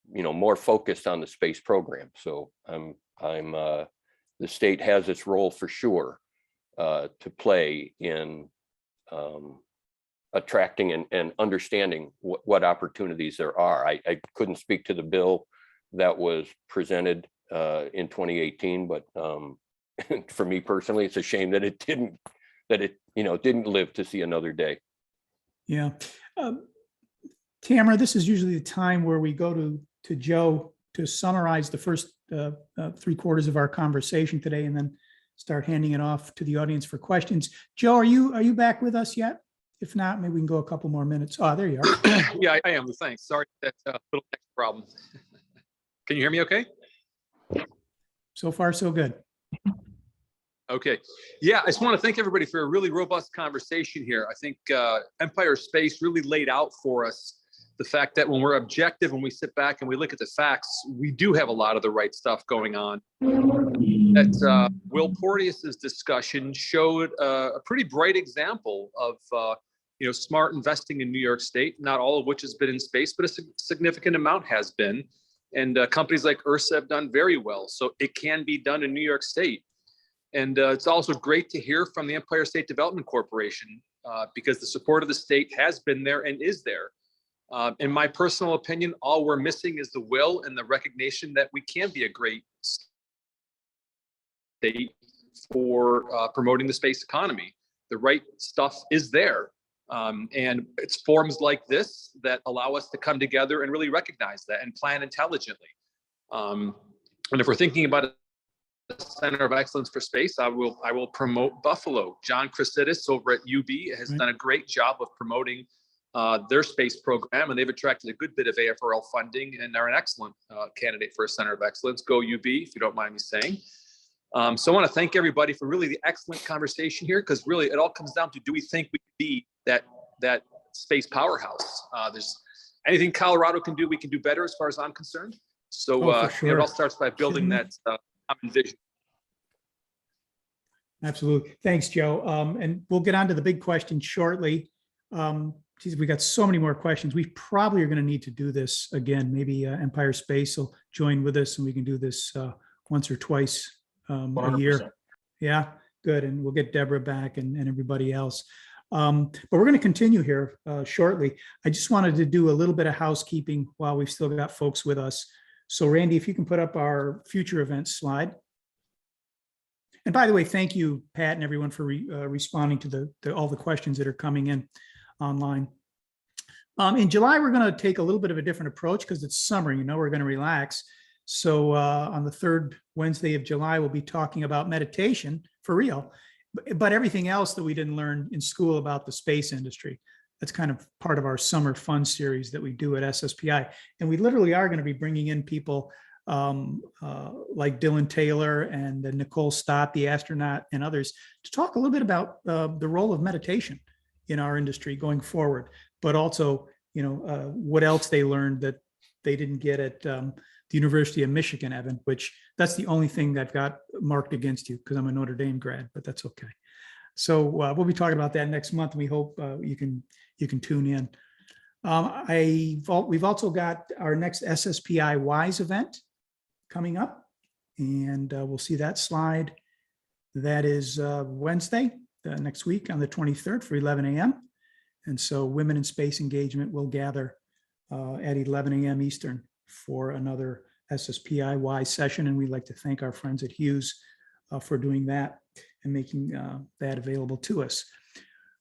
more focused on the space program. So the state has its role for sure to play in attracting and understanding what opportunities there are. I couldn't speak to the bill that was presented in 2018, but for me personally, it's a shame that it didn't live to see another day. Yeah. Tamara, this is usually the time where we go to Joe to summarize the first 3/4 of our conversation today, and then start handing it off to the audience for questions. Joe, are you back with us yet? If not, maybe we can go a couple more minutes. Oh, there you are. Yeah, I am. Thanks. Sorry, that's a little tech problem. Can you hear me okay? So far, so good. Okay. Yeah, I just want to thank everybody for a really robust conversation here. I think Empire Space really laid out for us the fact that when we're objective, when we sit back and we look at the facts, we do have a lot of the right stuff going on. That Will Porteous's discussion showed a pretty bright example of smart investing in New York State, not all of which has been in space, but a significant amount has been. And companies like Ursa have done very well. So it can be done in New York State. And it's also great to hear from the Empire State Development Corporation because the support of the state has been there and is there. In my personal opinion, all we're missing is the will and the recognition that we can be a great state for promoting the space economy. The right stuff is there. And it's forums like this that allow us to come together and really recognize that and plan intelligently. And if we're thinking about a Center of Excellence for Space, I will promote Buffalo. John Chrysidis over at UB has done a great job of promoting their space program, and they've attracted a good bit of AFRL funding and are an excellent candidate for a Center of Excellence. Go UB, if you don't mind me saying. So I want to thank everybody for really the excellent conversation here, because really it all comes down to, do we think we can be that space powerhouse? There's anything Colorado can do, we can do better as far as I'm concerned. So it all starts by building that common vision. Absolutely. Thanks, Joe. And we'll get on to the big question shortly. Geez, we got so many more questions. We probably are going to need to do this again. Maybe Empire Space will join with us and we can do this once or twice a year. Yeah, good. And we'll get Deborah back and everybody else. But we're going to continue here shortly. I just wanted to do a little bit of housekeeping while we've still got folks with us. So Randy, if you can put up our future events slide. And by the way, thank you, Pat, and everyone for responding to all the questions that are coming in online. In July, we're going to take a little bit of a different approach because it's summer, we're going to relax. So on the third Wednesday of July, we'll be talking about meditation for real, but everything else that we didn't learn in school about the space industry. That's kind of part of our summer fun series that we do at SSPI. And we literally are going to be bringing in people like Dylan Taylor and Nicole Stott, the astronaut, and others to talk a little bit about the role of meditation in our industry going forward, but also, what else they learned that they didn't get at the University of Michigan, Evan, which that's the only thing that got marked against you because I'm a Notre Dame grad, but that's okay. So we'll be talking about that next month. We hope you can tune in. We've also got our next SSPI WISE event coming up, and we'll see that slide. That is Wednesday next week on the 23rd for 11 a.m. And so Women in Space Engagement will gather at 11 a.m. Eastern for another SSPI WISE session. And we'd like to thank our friends at Hughes for doing that and making that available to us.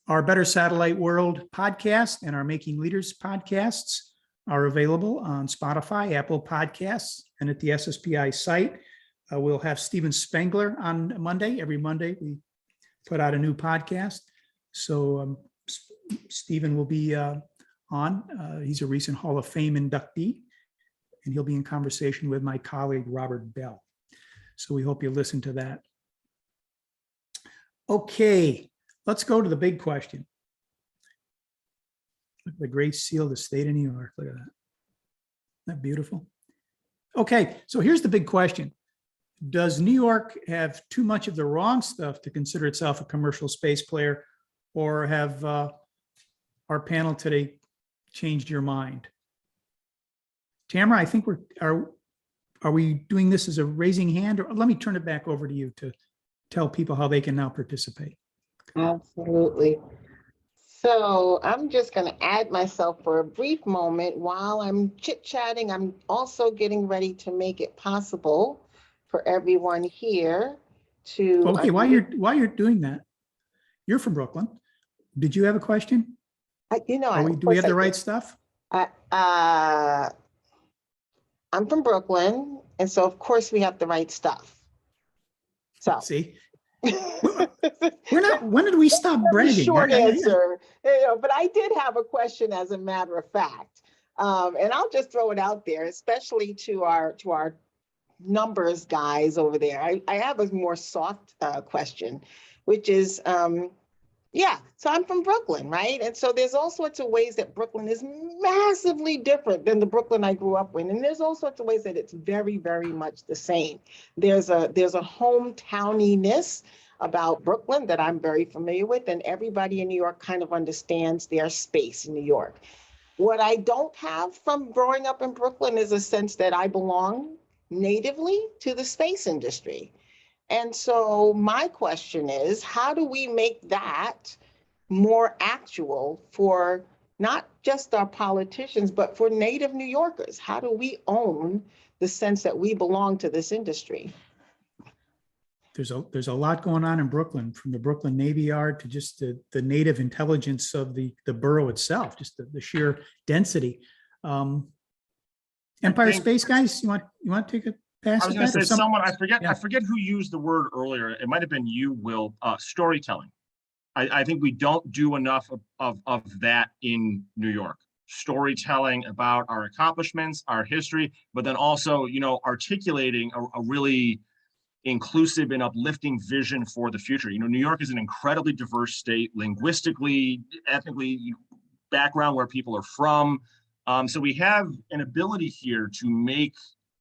Our Better Satellite World podcast and our Making Leaders podcasts are available on Spotify, Apple Podcasts, and at the SSPI site. We'll have Steven Spengler on Monday. Every Monday, we put out a new podcast. So Steven will be on. He's a recent Hall of Fame inductee, and he'll be in conversation with my colleague, Robert Bell. So we hope you listen to that. Okay, let's go to the big question. Look at the Great Seal of the State of New York. Look at that. Isn't that beautiful? Okay, so here's the big question. Does New York have too much of the wrong stuff to consider itself a commercial space player, or have our panel today changed your mind? Tamara, I think are we doing this as a raising hand, or let me turn it back over to you to tell people how they can now participate. Absolutely. So I'm just going to add myself for a brief moment while I'm chit-chatting. I'm also getting ready to make it possible for everyone here to. Okay, while you're doing that, you're from Brooklyn. Did you have a question? Do we have the right stuff? I'm from Brooklyn, and so of course we have the right stuff. So see, we're not. When did we stop bragging? Short answer, but I did have a question, as a matter of fact, and I'll just throw it out there, especially to our numbers guys over there. I have a more soft question, which is, so I'm from Brooklyn, right? And so there's all sorts of ways that Brooklyn is massively different than the Brooklyn I grew up in. And there's all sorts of ways that it's very, very much the same. There's a hometowniness about Brooklyn that I'm very familiar with, and everybody in New York kind of understands their space in New York. What I don't have from growing up in Brooklyn is a sense that I belong natively to the space industry. And so my question is, how do we make that more actual for not just our politicians, but for native New Yorkers? How do we own the sense that we belong to this industry? There's a lot going on in Brooklyn, from the Brooklyn Navy Yard to just the native intelligence of the borough itself, just the sheer density. Empire Space guys, you want to take a pass? I was at going to that, or say someone, I Yeah. forget who used the word earlier. It might have been you, Will, storytelling. I think we don't do enough of that in New York. Storytelling about our accomplishments, our history, but then also, you know, articulating a really inclusive and uplifting vision for the future. You know, New York is an incredibly diverse state, linguistically, ethnically, background where people are from. So we have an ability here to make,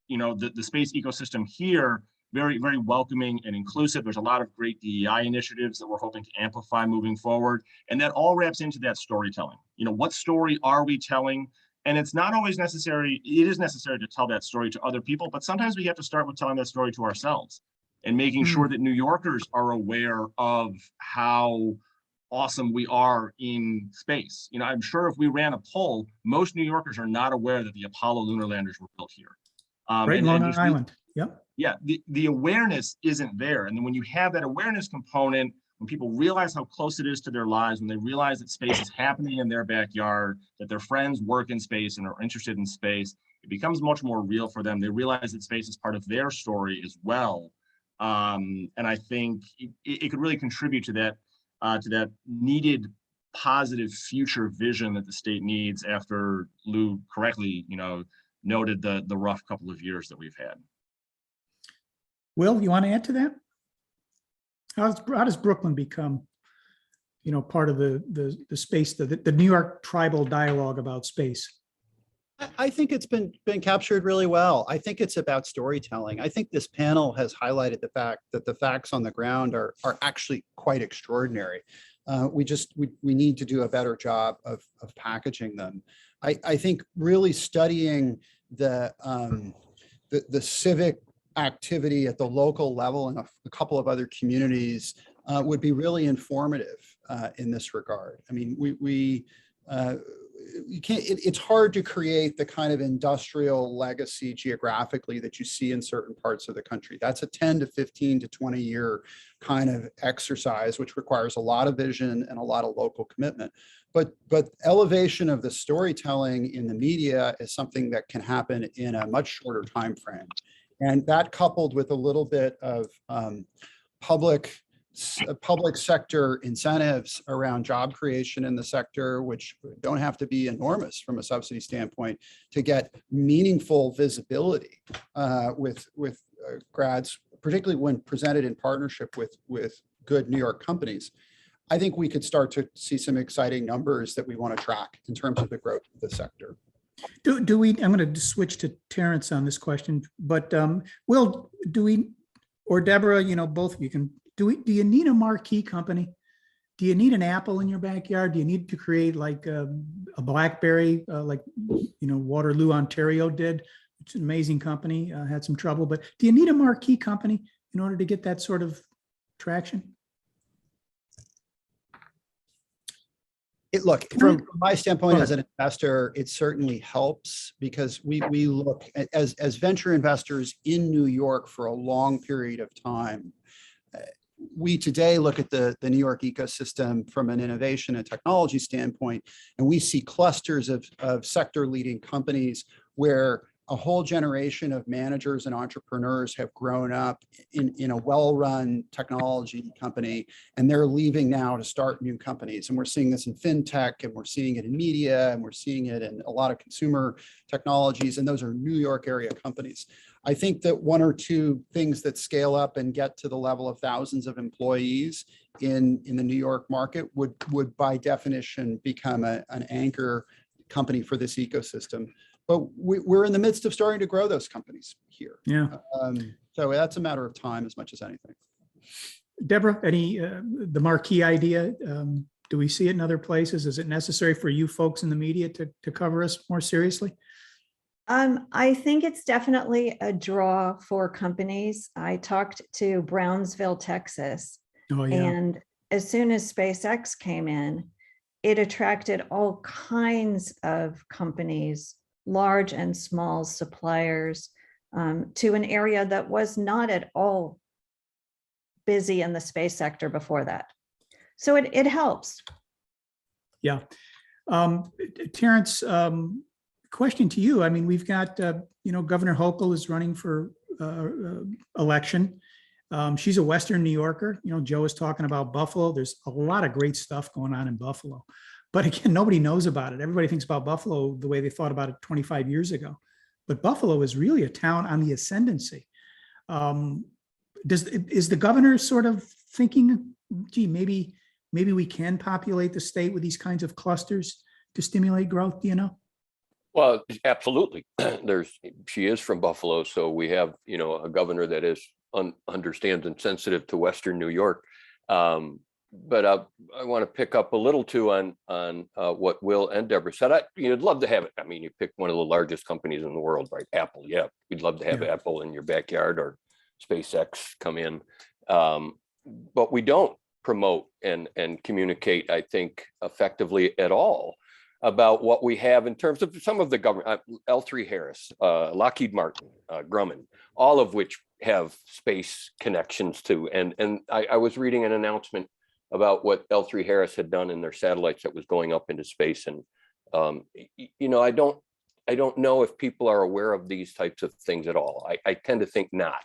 you know, the space ecosystem here very, very welcoming and inclusive. There's a lot of great DEI initiatives that we're hoping to amplify moving forward. And that all wraps into that storytelling. You know, what story are we telling? And it's not always necessary. It is necessary to tell that story to other people, but sometimes we have to start with telling that story to ourselves and making sure that New Yorkers are aware of how awesome we are in space. You know, I'm sure if we ran a poll, most New Yorkers are not aware that the Apollo lunar landers were built here. right in Long Island. Yep. Yeah, the awareness isn't there. And then when you have that awareness component, when people realize how close it is to their lives, when they realize that space is happening in their backyard, that their friends work in space and are interested in space, it becomes much more real for them. They realize that space is part of their story as well. And I think it could really contribute to that needed positive future vision that the state needs after Lou correctly, you know, noted the rough couple of years that we've had. Will, you want to add to that? How does Brooklyn become, you know, part of the space, the New York tribal dialogue about space? I think it's been captured really well. I think it's about storytelling. I think this panel has highlighted the fact that the facts on the ground are actually quite extraordinary. We need to do a better job of packaging them. I think really studying the civic activity at the local level and a couple of other communities would be really informative in this regard. I mean, you can't, it's hard to create the kind of industrial legacy geographically that you see in certain parts of the country. That's a 10 to 15 to 20 year kind of exercise, which requires a lot of vision and a lot of local commitment. But elevation of the storytelling in the media is something that can happen in a much shorter time frame. And that, coupled with a little bit of public sector incentives around job creation in the sector, which don't have to be enormous from a subsidy standpoint, to get meaningful visibility with grads, particularly when presented in partnership with good New York companies. I think we could start to see some exciting numbers that we want to track in terms of the growth of the sector. Do we, I'm going to switch to Terrence on this question, but Will, do we, or Deborah, you know, both of you can, do you need a marquee company? Do you need an Apple in your backyard? Do you need to create like a BlackBerry, like, you know, Waterloo, Ontario did? It's an amazing company, had some trouble, but do you need a marquee company in order to get that sort of traction? Look, from my standpoint as an investor, it certainly helps because we look at, as venture investors in New York for a long period of time. We today look at the New York ecosystem from an innovation and technology standpoint, and we see clusters of sector leading companies where a whole generation of managers and entrepreneurs have grown up in a well-run technology company, and they're leaving now to start new companies. And we're seeing this in fintech, and we're seeing it in media, and we're seeing it in a lot of consumer technologies, and those are New York area companies. I think that one or two things that scale up and get to the level of thousands of employees in the New York market would by definition become an anchor company for this ecosystem. But we're in the midst of starting to grow those companies here. Yeah. So that's a matter of time as much as anything. Deborah, any the marquee idea? Do we see it in other places? Is it necessary for you folks in the media to cover us more seriously? I think it's definitely a draw for companies. I talked to Brownsville, Texas, Oh, yeah. and as soon as SpaceX came in, it attracted all kinds of companies, large and small suppliers, to an area that was not at all busy in the space sector before that. So it helps. Yeah. Terrence, question to you. I mean, we've got, Governor Hochul is running for election. She's a Western New Yorker. Joe is talking about Buffalo. There's a lot of great stuff going on in Buffalo. But again, nobody knows about it. Everybody thinks about Buffalo the way they thought about it 25 years ago. But Buffalo is really a town on the ascendancy. Is the governor sort of thinking, gee, maybe we can populate the state with these kinds of clusters to stimulate growth? Do you know? Well, absolutely. She is from Buffalo, so we have, a governor that is understands and sensitive to Western New York. But I want to pick up a little too on what Will and Deborah said. You'd love to have it. I mean, you pick one of the largest companies in the world, right? Apple. Yeah, we'd love to have Apple in your backyard, or SpaceX come in. But we don't promote and communicate, I think, effectively at all about what we have in terms of some of the government, L3Harris, Lockheed Martin, Grumman, all of which have space connections to. And I was reading an announcement about what L3Harris had done in their satellites that was going up into space. And, I don't know if people are aware of these types of things at all. I tend to think not.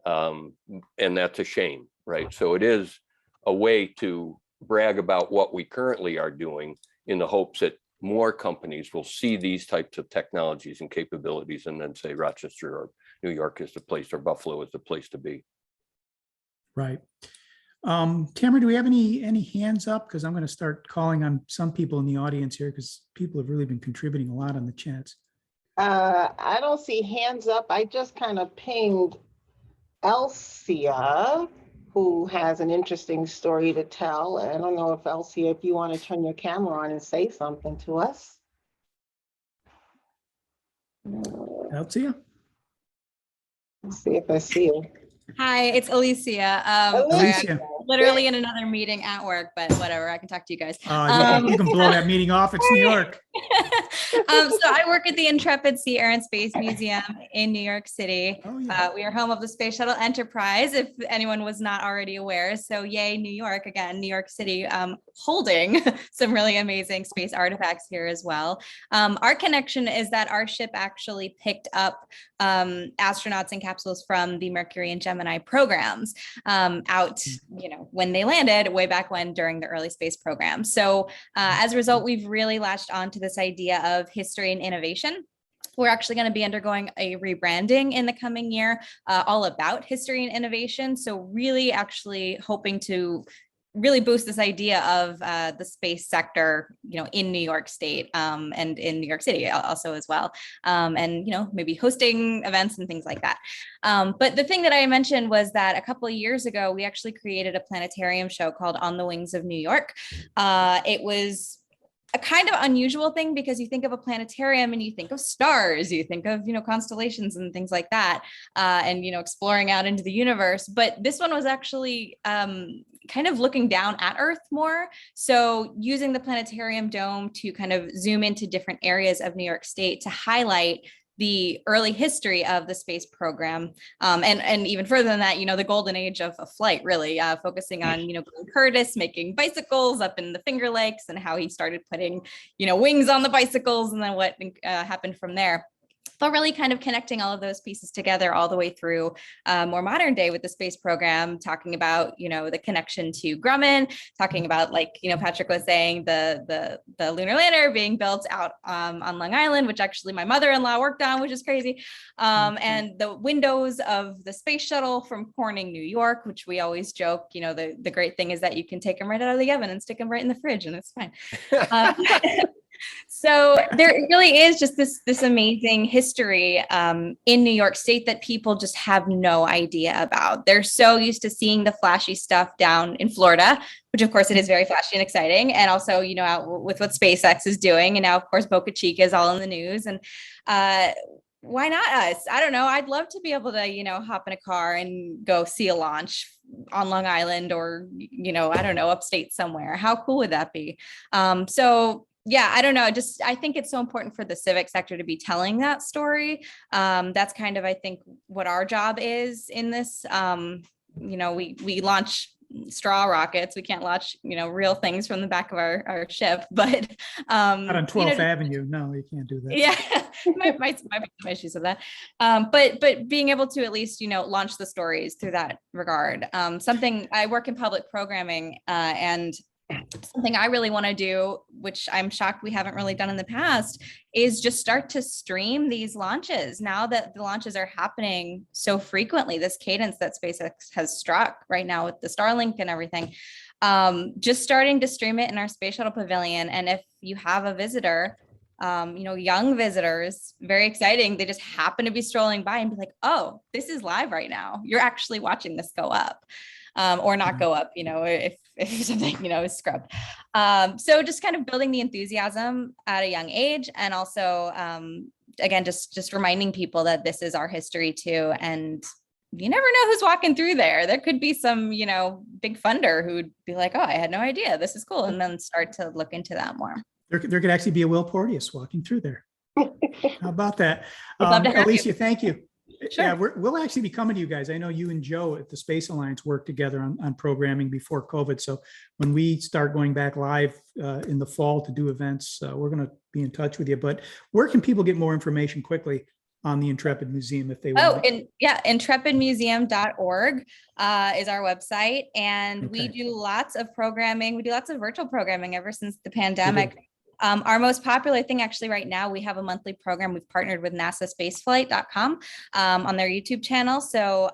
And that's a shame, right? So it is a way to brag about what we currently are doing in the hopes that more companies will see these types of technologies and capabilities and then say Rochester or New York is the place, or Buffalo is the place to be. Right. Tamara, do we have any hands up? Because I'm going to start calling on some people in the audience here, because people have really been contributing a lot on the chats. I don't see hands up. I just kind of pinged Elsia, who has an interesting story to tell. I don't know if Elsia, if you want to turn your camera on and say something to us. Elsia? Let's see if I see you. Hi, it's Alicia. Alicia. Literally in another meeting at work, but whatever, I can talk to you guys. You can blow that meeting off. It's New York. So I work at the Intrepid Sea, Air and Space Museum in New York City. Oh, yeah. We are home of the Space Shuttle Enterprise, if anyone was not already aware. So yay, New York, again, New York City, holding some really amazing space artifacts here as well. Our connection is that our ship actually picked up astronauts and capsules from the Mercury and Gemini programs out, when they landed way back when during the early space program. So as a result, we've really latched onto this idea of history and innovation. We're actually going to be undergoing a rebranding in the coming year, all about history and innovation. So really actually hoping to really boost this idea of the space sector, in New York State and in New York City also as well. And, maybe hosting events and things like that. But the thing that I mentioned was that a couple of years ago, we actually created a planetarium show called On the Wings of New York. It was a kind of unusual thing because you think of a planetarium and you think of stars, you think of, constellations and things like that, and, exploring out into the universe. But this one was actually kind of looking down at Earth more. So using the planetarium dome to kind of zoom into different areas of New York State to highlight the early history of the space program. And even further than that, the golden age of flight, really focusing on, Glenn Curtiss making bicycles up in the Finger Lakes and how he started putting, wings on the bicycles and then what happened from there. But really kind of connecting all of those pieces together all the way through more modern day with the space program, talking about, the connection to Grumman, talking about, like, Patrick was saying, the lunar lander being built out on Long Island, which actually my mother-in-law worked on, which is crazy. And the windows of the space shuttle from Corning, New York, which we always joke, the great thing is that you can take them right out of the oven and stick them right in the fridge and it's fine. So there really is just this amazing history in New York State that people just have no idea about. They're so used to seeing the flashy stuff down in Florida, which of course it is very flashy and exciting. And also, you know, out with what SpaceX is doing. And now, of course, Boca Chica is all in the news. And why not us? I don't know. I'd love to be able to, you know, hop in a car and go see a launch on Long Island or, you know, I don't know, upstate somewhere. How cool would that be? So yeah, I don't know. I think it's so important for the civic sector to be telling that story. That's kind of, I think, what our job is in this. You know, we launch straw rockets. We can't launch, you know, real things from the back of our ship, but Not on 12th you know, Avenue. No, you can't do that. yeah, might be some issues with that. But being able to at least, you know, launch the stories through that regard. Something I work in public programming, and something I really want to do, which I'm shocked we haven't really done in the past, is just start to stream these launches now that the launches are happening so frequently, this cadence that SpaceX has struck right now with the Starlink and everything. Just starting to stream it in our Space Shuttle Pavilion. And if you have a visitor, you know, young visitors, very exciting, they just happen to be strolling by and be like, oh, this is live right now. You're actually watching this go up. Or not go up, you know, if something, you know, is scrubbed. So just kind of building the enthusiasm at a young age. And also, again, just reminding people that this is our history too. And you never know who's walking through there. There could be some, you know, big funder who would be like, oh, I had no idea. This is cool. And then start to look into that more. There could actually be a Will Porteous walking through there. How about that? We'd love to have Alicia, you. Thank you. Sure. Yeah, we'll actually be coming to you guys. I know you and Joe at the Space Alliance worked together on programming before COVID. So when we start going back live in the fall to do events, we're going to be in touch with you. But where can people get more information quickly on the Intrepid Museum if they want? intrepidmuseum.org is our website. And we do lots of programming. We do lots of virtual programming ever since the pandemic. Our most popular thing actually right now, we have a monthly program. We've partnered with NASAspaceflight.com on their YouTube channel. So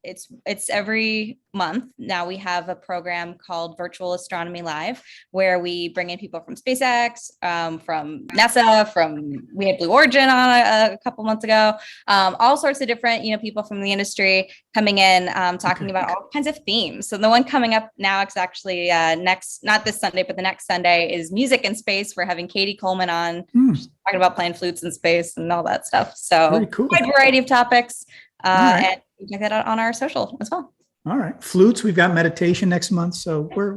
it's every month. Now we have a program called Virtual Astronomy Live, where we bring in people from SpaceX, from NASA, we had Blue Origin on a couple months ago, all sorts of different, you know, people from the industry coming in, talking about all kinds of themes. So the one coming up now is actually not this Sunday, but the next Sunday is music in space. We're having Katie Coleman on, talking about playing flutes in space and all that stuff. So Very cool. Wide variety of topics, right. and you can check that out on our social as well. All right. Flutes. We've got meditation next month. So we're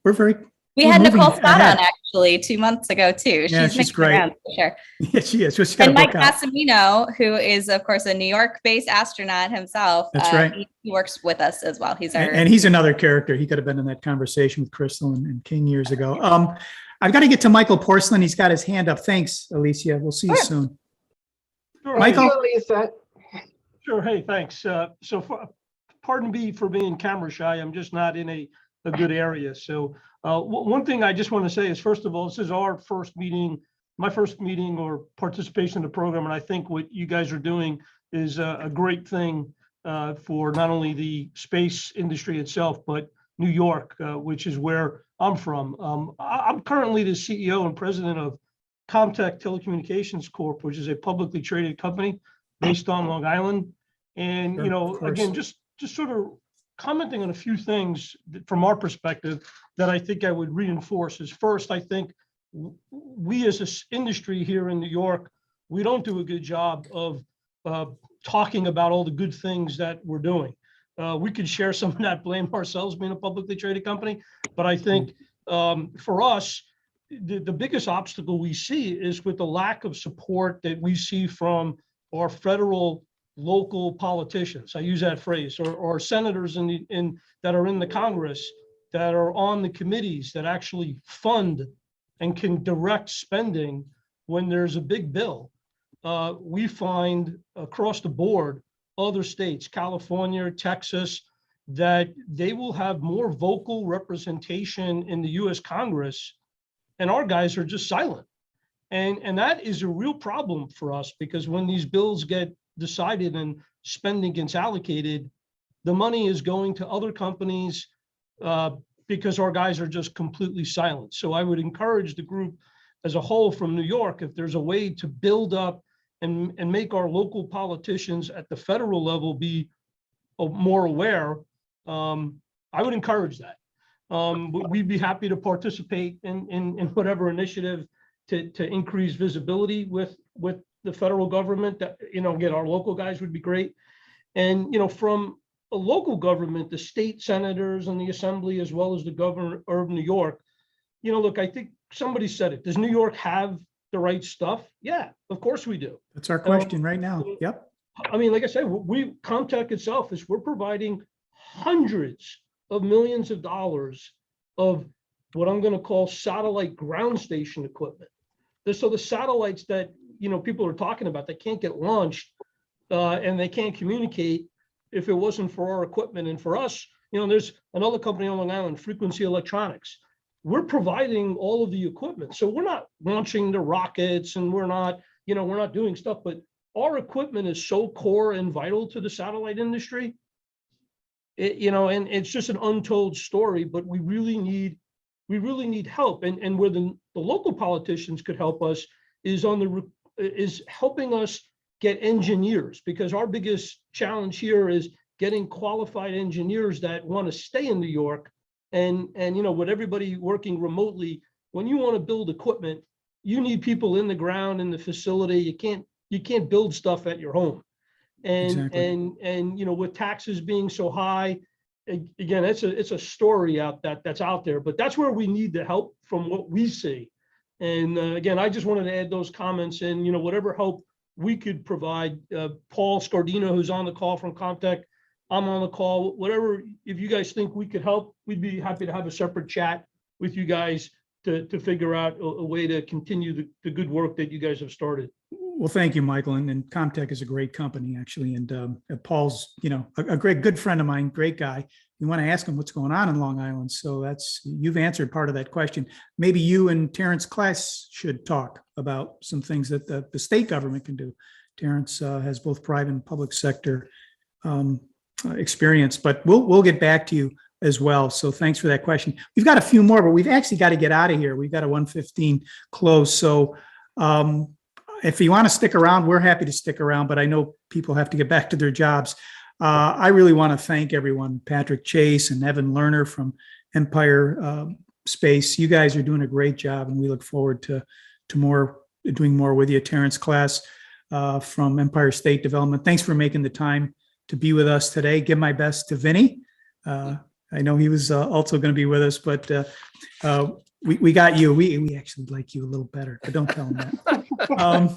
very. We we're had moving Nicole Scott ahead. on actually 2 months ago too. Yeah, she's making great. rounds for sure. Yeah, she is. She's got And a Mike book out. Massimino, who is of course a New York-based astronaut himself. That's right. He works with us as well. He's our And he's another character. He could have been in that conversation with Crystal and King years ago. I've got to get to Michael Porcelain. He's got his hand up. Thanks, Alicia. We'll see you soon. Sure. Michael? Sure. Hey, thanks. Pardon me for being camera shy. I'm just not in a good area. So one thing I just want to say is, first of all, this is our first meeting, my first meeting or participation in the program. And I think what you guys are doing is a great thing for not only the space industry itself, but New York, which is where I'm from. I'm currently the CEO and president of Comtech Telecommunications Corp., which is a publicly traded company based on Long Island. And, Sure, you know, of course. again, just sort of commenting on a few things from our perspective that I think I would reinforce is, first, I think we as an industry here in New York, we don't do a good job of talking about all the good things that we're doing. We could share some of that blame ourselves being a publicly traded company, but I think for us, the biggest obstacle we see is with the lack of support that we see from our federal, local politicians. I use that phrase, or senators that are in the Congress, that are on the committees that actually fund and can direct spending when there's a big bill. We find across the board, other states, California, Texas, that they will have more vocal representation in the US Congress, and our guys are just silent. And that is a real problem for us, because when these bills get decided and spending gets allocated, the money is going to other companies because our guys are just completely silent. So I would encourage the group as a whole from New York, if there's a way to build up and make our local politicians at the federal level be more aware, I would encourage that. We'd be happy to participate in whatever initiative to increase visibility with the federal government. That, again, our local guys would be great. And, from a local government, the state senators and the assembly, as well as the governor of New York, look, I think somebody said it. Does New York have the right stuff? Yeah, of course we do. That's our question right now. Yep. I mean, like I said, Comtech itself we're providing hundreds of millions of dollars of what I'm going to call satellite ground station equipment. So the satellites that, people are talking about that can't get launched and they can't communicate if it wasn't for our equipment. And for us, there's another company on Long Island, Frequency Electronics. We're providing all of the equipment. So we're not launching the rockets and we're not doing stuff, but our equipment is so core and vital to the satellite industry. And it's just an untold story, but we really need help. And where the local politicians could help us is helping us get engineers, because our biggest challenge here is getting qualified engineers that want to stay in New York. And with everybody working remotely, when you want to build equipment, you need people in the ground in the facility. You can't build stuff at your home. And Exactly. and with taxes being so high, again, it's a story that's out there, but that's where we need the help from what we see. And again, I just wanted to add those comments, and whatever help we could provide. Paul Scardino, who's on the call from Comtech, I'm on the call. Whatever, if you guys think we could help, we'd be happy to have a separate chat with you guys to figure out a way to continue the good work that you guys have started. Well, thank you, Michael. And Comtech is a great company, actually. And Paul's, a great, good friend of mine, great guy. We want to ask him what's going on in Long Island. So you've answered part of that question. Maybe you and Terrence Class should talk about some things that the state government can do. Terrence has both private and public sector experience, but we'll get back to you as well. So thanks for that question. We've got a few more, but we've actually got to get out of here. We've got a 1:15 close. So if you want to stick around, we're happy to stick around, but I know people have to get back to their jobs. I really want to thank everyone, Patrick Chase and Evan Lerner from Empire Space. You guys are doing a great job, and we look forward to doing more with you. Terrence Class from Empire State Development. Thanks for making the time to be with us today. Give my best to Vinny. I know he was also going to be with us, but we got you. We actually like you a little better, but don't tell him that.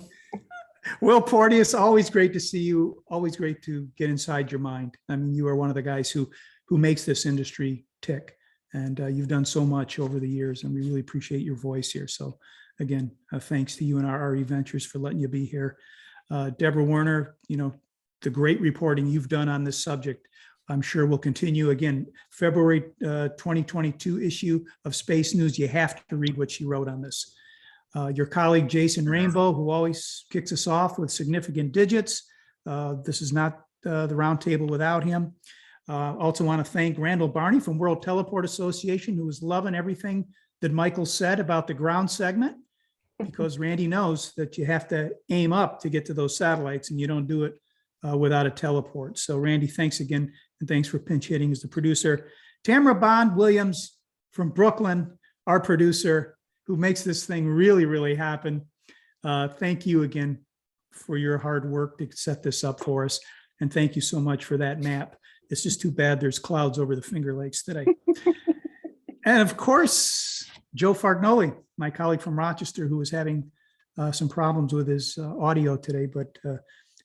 Will Porteous, always great to see you. Always great to get inside your mind. I mean, you are one of the guys who makes this industry tick, and you've done so much over the years, and we really appreciate your voice here. So again, thanks to you and our RE Ventures for letting you be here. Deborah Werner, the great reporting you've done on this subject, I'm sure will continue. Again, February 2022 issue of Space News, you have to read what she wrote on this. Your colleague, Jason Rainbow, who always kicks us off with significant digits. This is not the roundtable without him. Also want to thank Randall Barney from World Teleport Association, who was loving everything that Michael said about the ground segment, because Randy knows that you have to aim up to get to those satellites, and you don't do it without a teleport. So Randy, thanks again, and thanks for pinch hitting as the producer. Tamara Bond Williams from Brooklyn, our producer, who makes this thing really, really happen. Thank you again for your hard work to set this up for us. And thank you so much for that map. It's just too bad there's clouds over the Finger Lakes today. And of course, Joe Fargnoli, my colleague from Rochester, who was having some problems with his audio today, but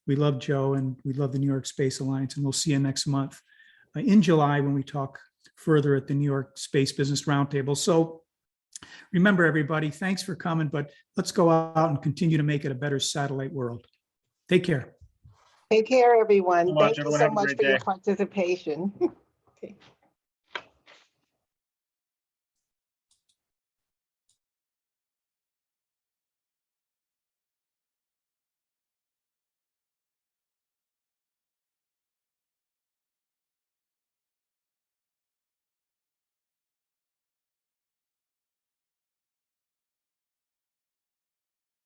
we love Joe and we love the New York Space Alliance, and we'll see you next month in July when we talk further at the New York Space Business Roundtable. So remember, everybody, thanks for coming, but let's go out and continue to make it a better satellite world. Take care. Take care, everyone. Thank you so much, Thank you everyone. so Have a much great for your day. participation. Okay.